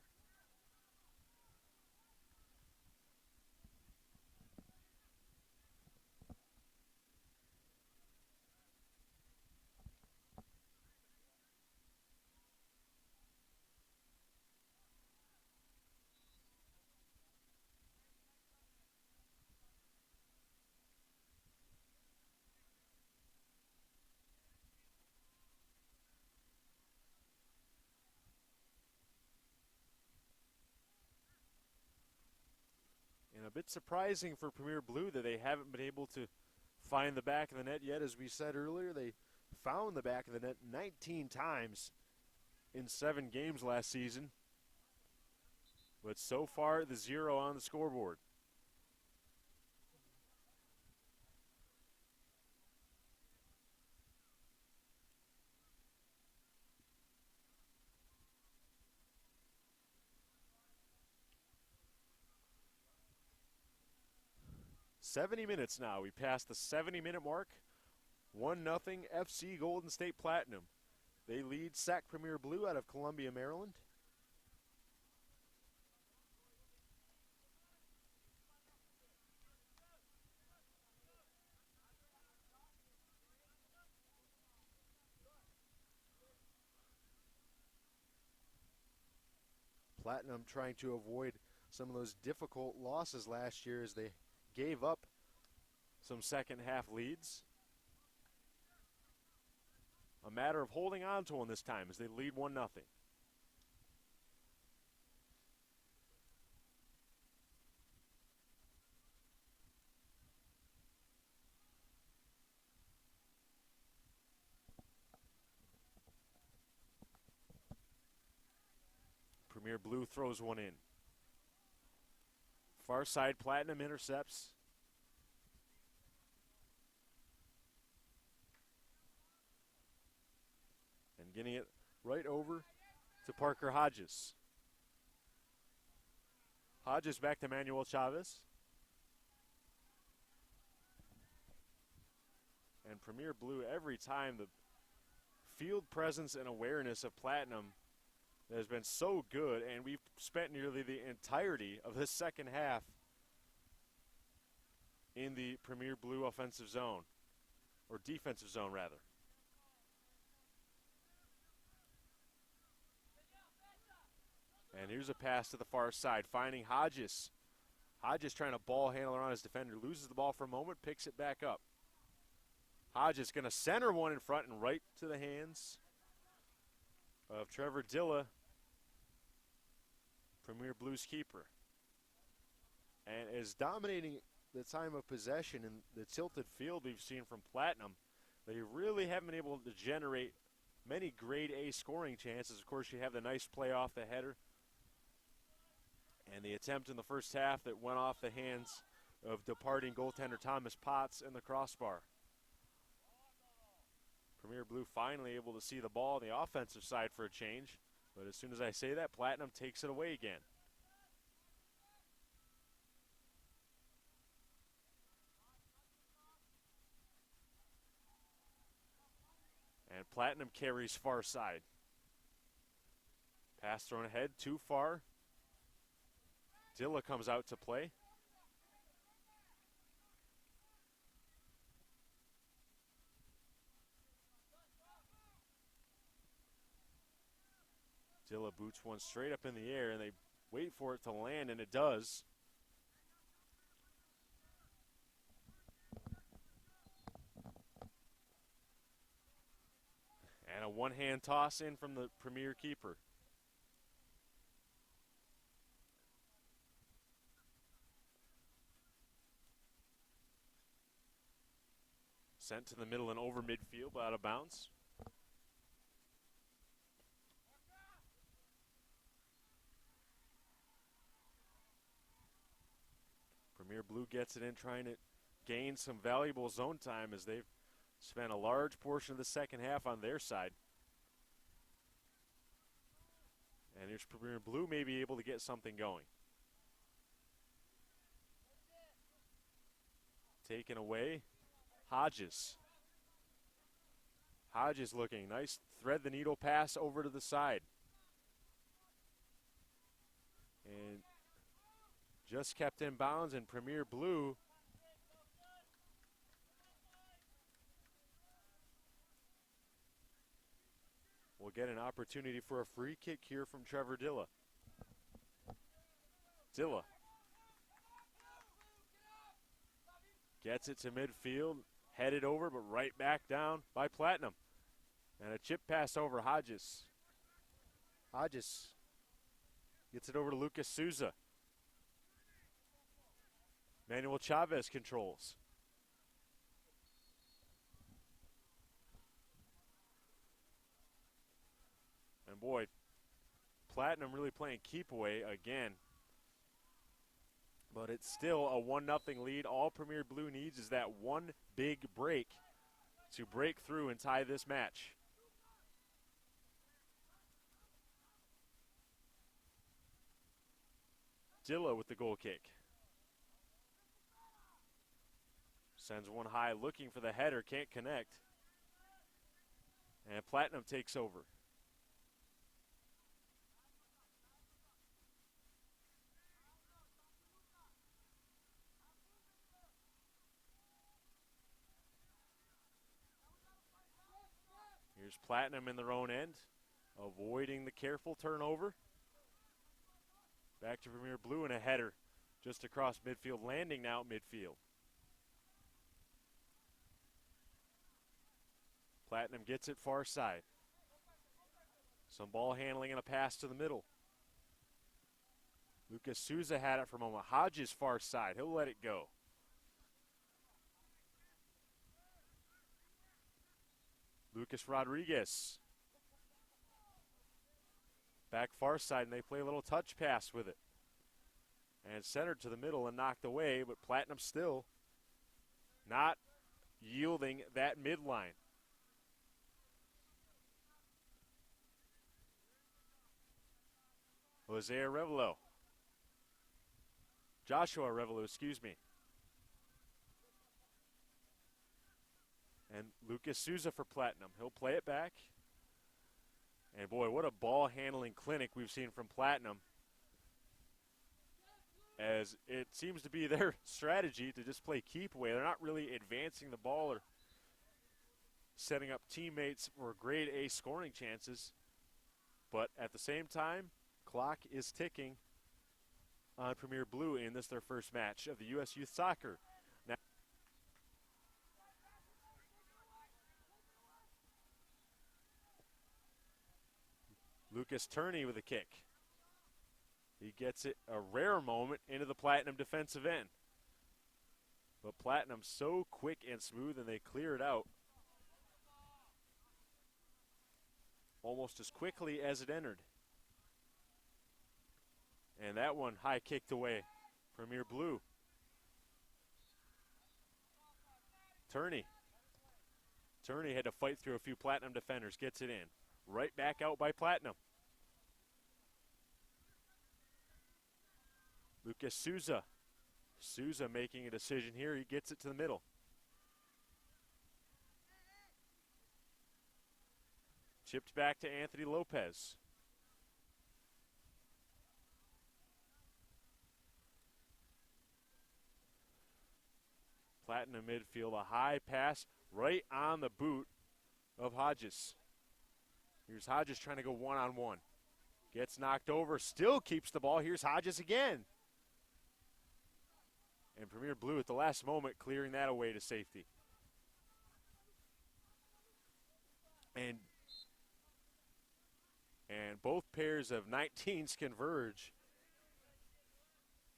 And a bit surprising for Premier Blue that they haven't been able to find the back of the net yet. As we said earlier, they found the back of the net 19 times in 7 games last season. But so far, the 0 on the scoreboard. "70 minutes now. We passed the 70-minute mark. 1-0 FC Golden State Platinum. They lead SAC Premier Blue out of Columbia, Maryland. Platinum trying to avoid some of those difficult losses last year as they gave up some second half leads. A matter of holding on to one this time as they lead 1-0. Premier Blue throws one in. Far side, Platinum intercepts. And getting it right over to Parker Hodges. Hodges back to Manuel Chavez. And Premier Blue, every time, the field presence and awareness of Platinum has been so good, and we've spent nearly the entirety of this second half in the Premier Blue offensive zone, or defensive zone, rather. And here's a pass to the far side, finding Hodges. Hodges trying to ball handle around his defender, loses the ball for a moment, picks it back up. Hodges going to center one in front and right to the hands of Trevor Dilla, Premier Blues keeper. And is dominating the time of possession in the tilted field we've seen from Platinum. They really haven't been able to generate many grade A scoring chances. Of course, you have the nice play off the header and the attempt in the first half that went off the hands of departing goaltender Thomas Potts in the crossbar. Premier Blue finally able to see the ball on the offensive side for a change, but as soon as I say that, Platinum takes it away again. And Platinum carries far side. Pass thrown ahead, too far. Dilla comes out to play. Dilla boots one straight up in the air, and they wait for it to land, and it does. And a one-hand toss in from the Premier keeper. Sent to the middle and over midfield, but out of bounds. Premier Blue gets it in, trying to gain some valuable zone time as they've spent a large portion of the second half on their side. And here's Premier Blue may be able to get something going. Taken away. Hodges. Hodges looking nice. Thread the needle pass over to the side. And just kept in bounds, and Premier Blue will get an opportunity for a free kick here from Trevor Dilla. Dilla gets it to midfield, headed over, but right back down by Platinum. And a chip pass over Hodges. Hodges gets it over to Lucas Souza. Manuel Chavez controls. And boy, Platinum really playing keep away again. But it's still a 1-0 lead. All Premier Blue needs is that one big break to break through and tie this match. Dilla with the goal kick. Sends one high, looking for the header, can't connect. And Platinum takes over. Here's Platinum in their own end, avoiding the careful turnover. Back to Premier Blue and a header just across midfield, landing now at midfield. Platinum gets it far side. Some ball handling and a pass to the middle. Lucas Souza had it for a moment. Hodges far side. He'll let it go. Lucas Rodriguez. Back far side, and they play a little touch pass with it. And centered to the middle and knocked away, but Platinum still not yielding that midline. Joshua Revelo, excuse me. And Lucas Souza for Platinum. He'll play it back. And boy, what a ball handling clinic we've seen from Platinum. As it seems to be their strategy to just play keep away. They're not really advancing the ball or setting up teammates for grade A scoring chances. But at the same time, clock is ticking on Premier Blue in this their first match of the U.S. Youth Soccer. Now, Lucas Turney with a kick. He gets it a rare moment into the Platinum defensive end. But Platinum so quick and smooth, and they clear it out almost as quickly as it entered. And that one high kicked away. Premier Blue. Turney had to fight through a few Platinum defenders, gets it in. Right back out by Platinum. Lucas Souza. Souza making a decision here. He gets it to the middle. Chipped back to Anthony Lopez. Platinum midfield, a high pass right on the boot of Hodges. Here's Hodges trying to go one-on-one. Gets knocked over, still keeps the ball. Here's Hodges again. And Premier Blue at the last moment clearing that away to safety. And both pairs of 19s converge.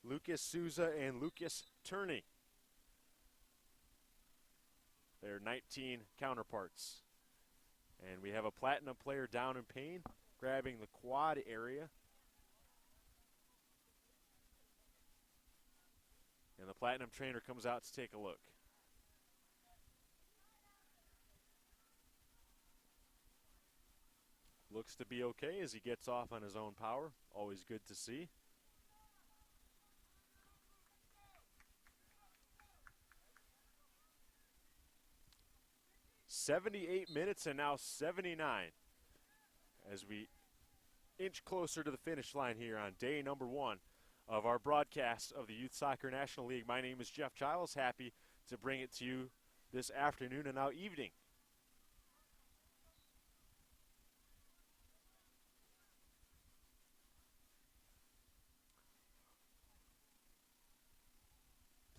Lucas Souza and Lucas Turney. Their 19 counterparts. And we have a Platinum player down in pain, grabbing the quad area. And the Platinum trainer comes out to take a look. Looks to be okay as he gets off on his own power. Always good to see. "78 minutes and now 79 as we inch closer to the finish line here on day number 1 of our broadcast of the Youth Soccer National League. My name is Jeff Giles, happy to bring it to you this afternoon and now evening.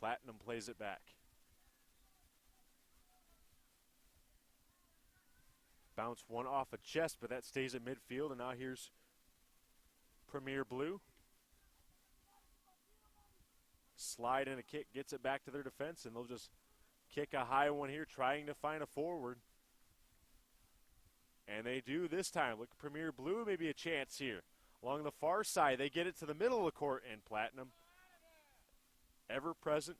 Platinum plays it back. Bounce one off a chest, but that stays at midfield, and now here's Premier Blue. Slide in a kick, gets it back to their defense, and they'll just kick a high one here, trying to find a forward. And they do this time. Look, Premier Blue, maybe a chance here. Along the far side, they get it to the middle of the court, and Platinum, ever present,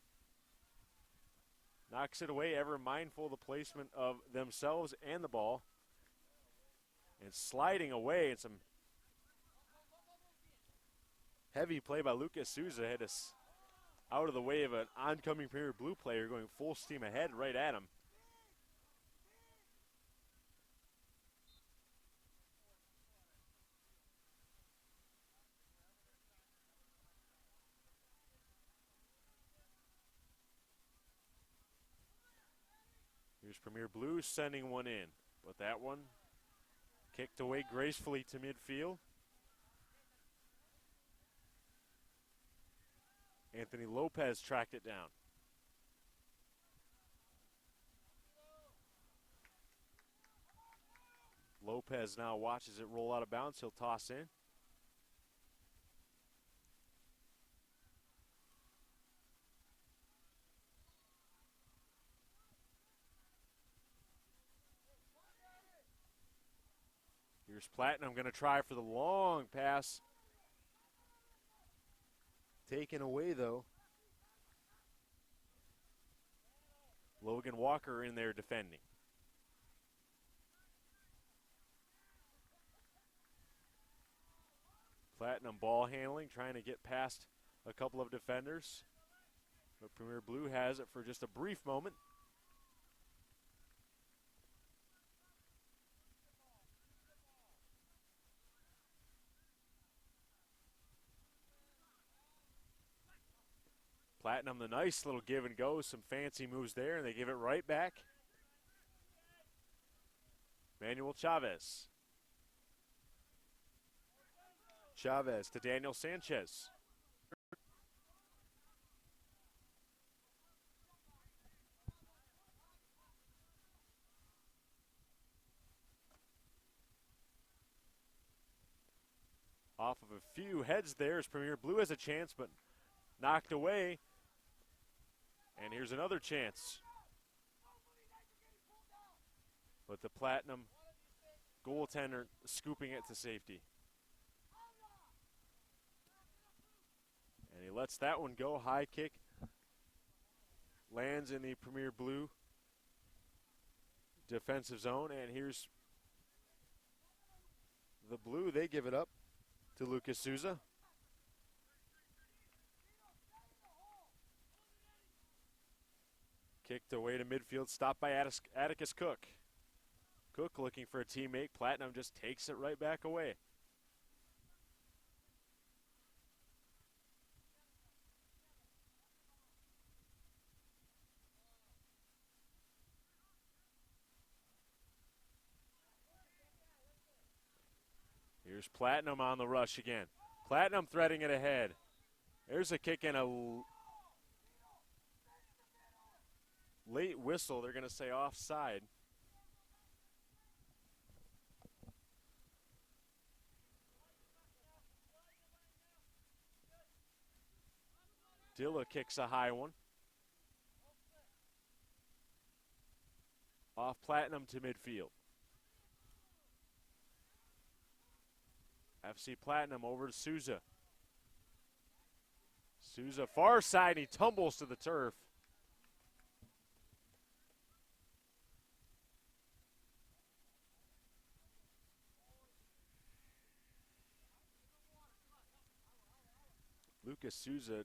knocks it away, ever mindful of the placement of themselves and the ball. And sliding away, and some heavy play by Lucas Souza had us out of the way of an oncoming Premier Blue player going full steam ahead right at him. Here's Premier Blue sending one in, but that one kicked away gracefully to midfield. Anthony Lopez tracked it down. Lopez now watches it roll out of bounds. He'll toss in. Here's Here's Platinum going to try for the long pass. Taken away, though. Logan Walker in there defending. Platinum ball handling, trying to get past a couple of defenders. But Premier Blue has it for just a brief moment. Platinum, the nice little give and go, some fancy moves there, and they give it right back. Manuel Chavez. Chavez to Daniel Sanchez. Off of a few heads there as Premier Blue has a chance, but knocked away. And here's another chance. But the Platinum goaltender scooping it to safety. And he lets that one go. High kick. Lands in the Premier Blue defensive zone. And here's the Blue. They give it up to Lucas Souza. Kicked away to midfield, stopped by Atticus Cook. Cook looking for a teammate. Platinum just takes it right back away. Here's Platinum on the rush again. Platinum threading it ahead. There's a kick and a late whistle. They're going to say offside. Dilla kicks a high one. Off Platinum to midfield. FC Platinum over to Souza. Souza far side, he tumbles to the turf. Lucas Souza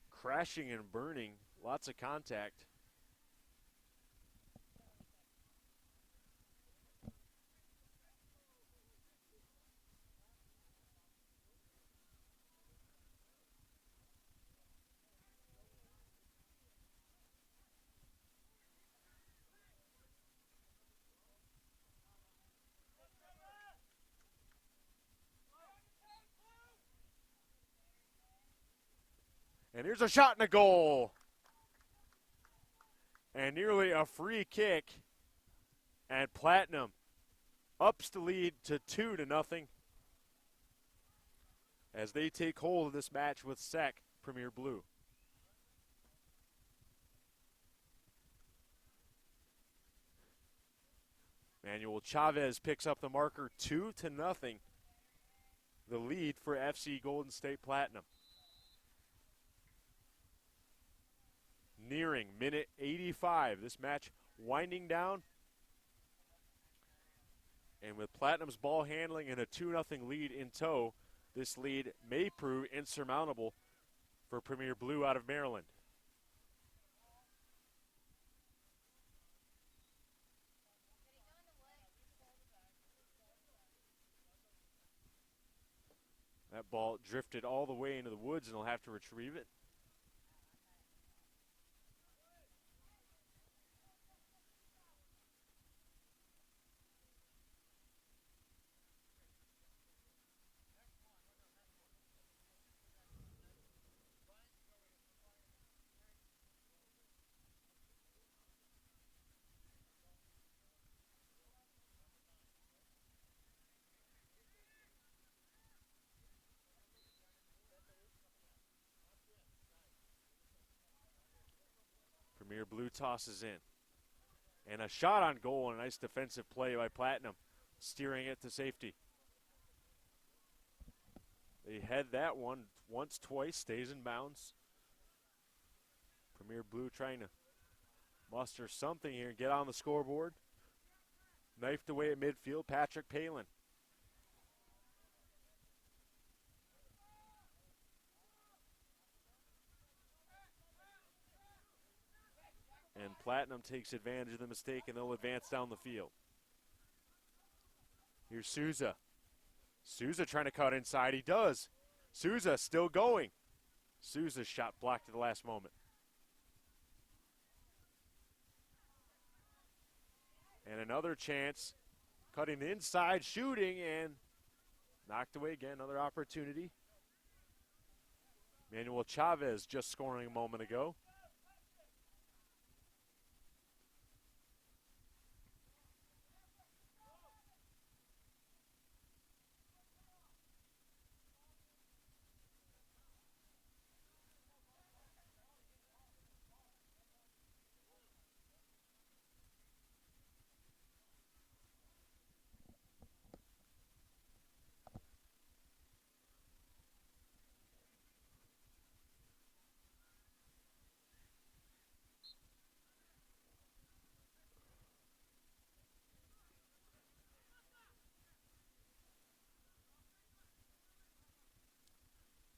crashing and burning, lots of contact. And here's a shot and a goal. And nearly a free kick. And Platinum ups the lead to 2-0 as they take hold of this match with SAC Premier Blue. Manuel Chavez picks up the marker 2-0. The lead for FC Golden State Platinum. Nearing minute 85. This match winding down. And with Platinum's ball handling and a 2-0 lead in tow, this lead may prove insurmountable for Premier Blue out of Maryland. That ball drifted all the way into the woods, and they'll have to retrieve it. Premier Blue tosses in. And a shot on goal and a nice defensive play by Platinum. steering it to safety. They head that one once, twice, stays in bounds. Premier Blue trying to muster something here and get on the scoreboard. Knifed away at midfield, Patrick Palin. And Platinum takes advantage of the mistake, and they'll advance down the field. Here's Souza. Souza trying to cut inside. He does. Souza still going. Souza's shot blocked at the last moment. And another chance. Cutting the inside, shooting, and knocked away again. Another opportunity. Manuel Chavez just scoring a moment ago.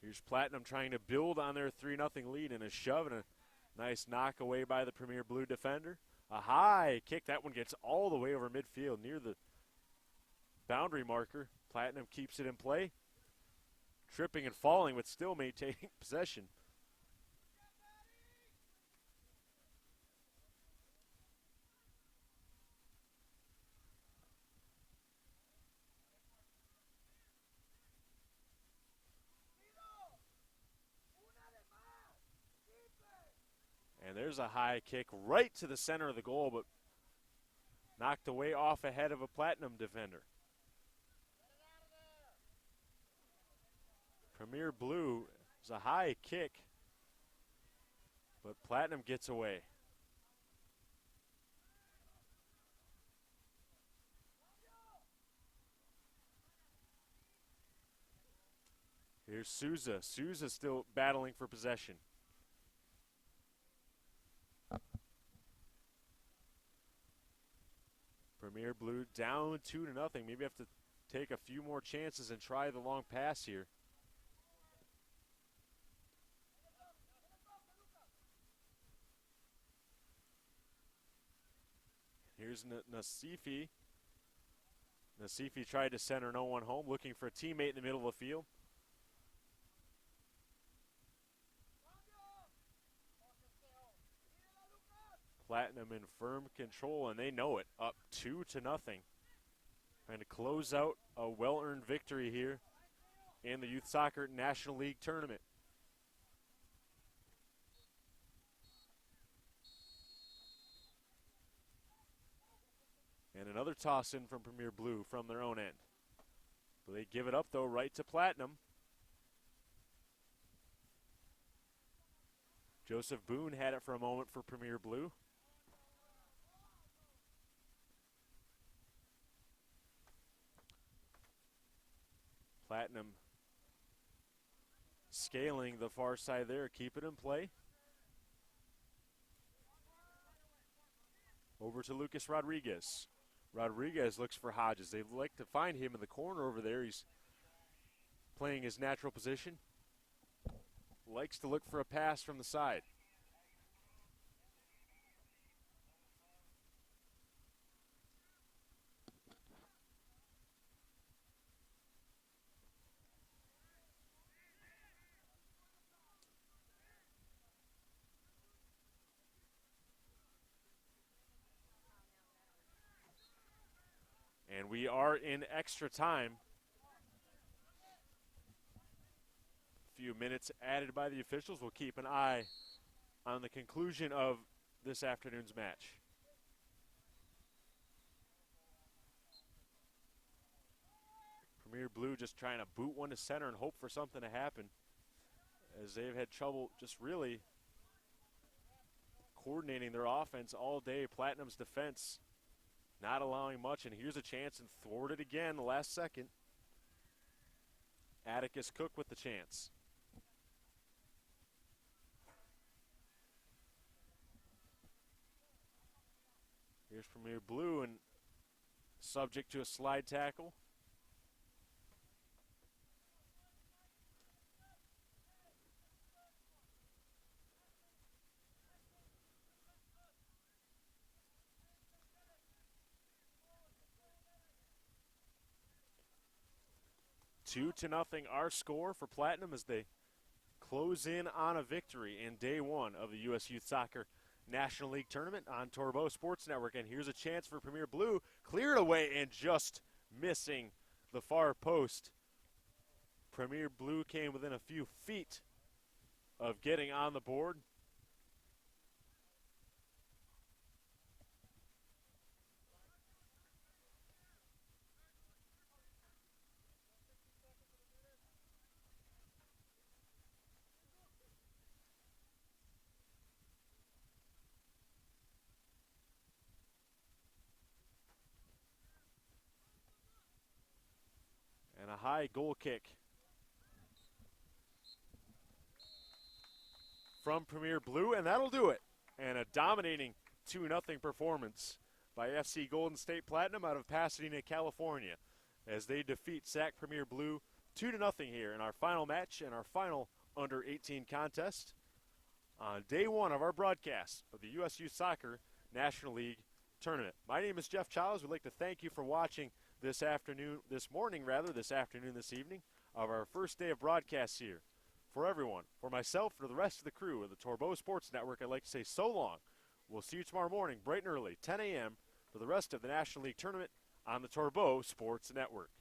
Here's Platinum trying to build on their 3-0 lead, and a shove and a nice knock away by the Premier Blue defender. A high kick. That one gets all the way over midfield near the boundary marker. Platinum keeps it in play. Tripping and falling, but still maintaining possession. And there's a high kick right to the center of the goal, but knocked away off ahead of a Platinum defender. Premier Blue is a high kick, but Platinum gets away. Here's Souza. Souza still battling for possession. Premier Blue down 2-0. Maybe have to take a few more chances and try the long pass here. Here's Nasifi. Nasifi tried to center no one home, looking for a teammate in the middle of the field. Platinum in firm control, and they know it. Up 2-0. Trying to close out a well-earned victory here in the Youth Soccer National League Tournament. And another toss in from Premier Blue from their own end. But they give it up, though, right to Platinum. Joseph Boone had it for a moment for Premier Blue. Platinum scaling the far side there, keep it in play. Over to Lucas Rodriguez. Rodriguez looks for Hodges. They'd like to find him in the corner over there. He's playing his natural position. Likes to look for a pass from the side. And we are in extra time. A few minutes added by the officials. We'll keep an eye on the conclusion of this afternoon's match. Premier Blue just trying to boot one to center and hope for something to happen, as they've had trouble just really coordinating their offense all day. Platinum's defense not allowing much, and here's a chance and thwarted again the last second. Atticus Cook with the chance. Here's Premier Blue and subject to a slide tackle. Two to nothing our score for Platinum as they close in on a victory in day one of the U.S. Youth Soccer National League Tournament on Torbo Sports Network. And here's a chance for Premier Blue. Cleared away and just missing the far post. Premier Blue came within a few feet of getting on the board. And a high goal kick from Premier Blue, and that'll do it. And a dominating 2-0 performance by FC Golden State Platinum out of Pasadena, California, as they defeat SAC Premier Blue 2-0 here in our final match and our final under-18 contest on day one of our broadcast of the U.S. Youth Soccer National League Tournament. My name is Jeff Childs. We'd like to thank you for watching this morning, this evening, of our first day of broadcasts here. For everyone, for myself, for the rest of the crew of the Torbo Sports Network, I'd like to say so long. We'll see you tomorrow morning, bright and early, 10 a.m., for the rest of the National League Tournament on the Torbo Sports Network.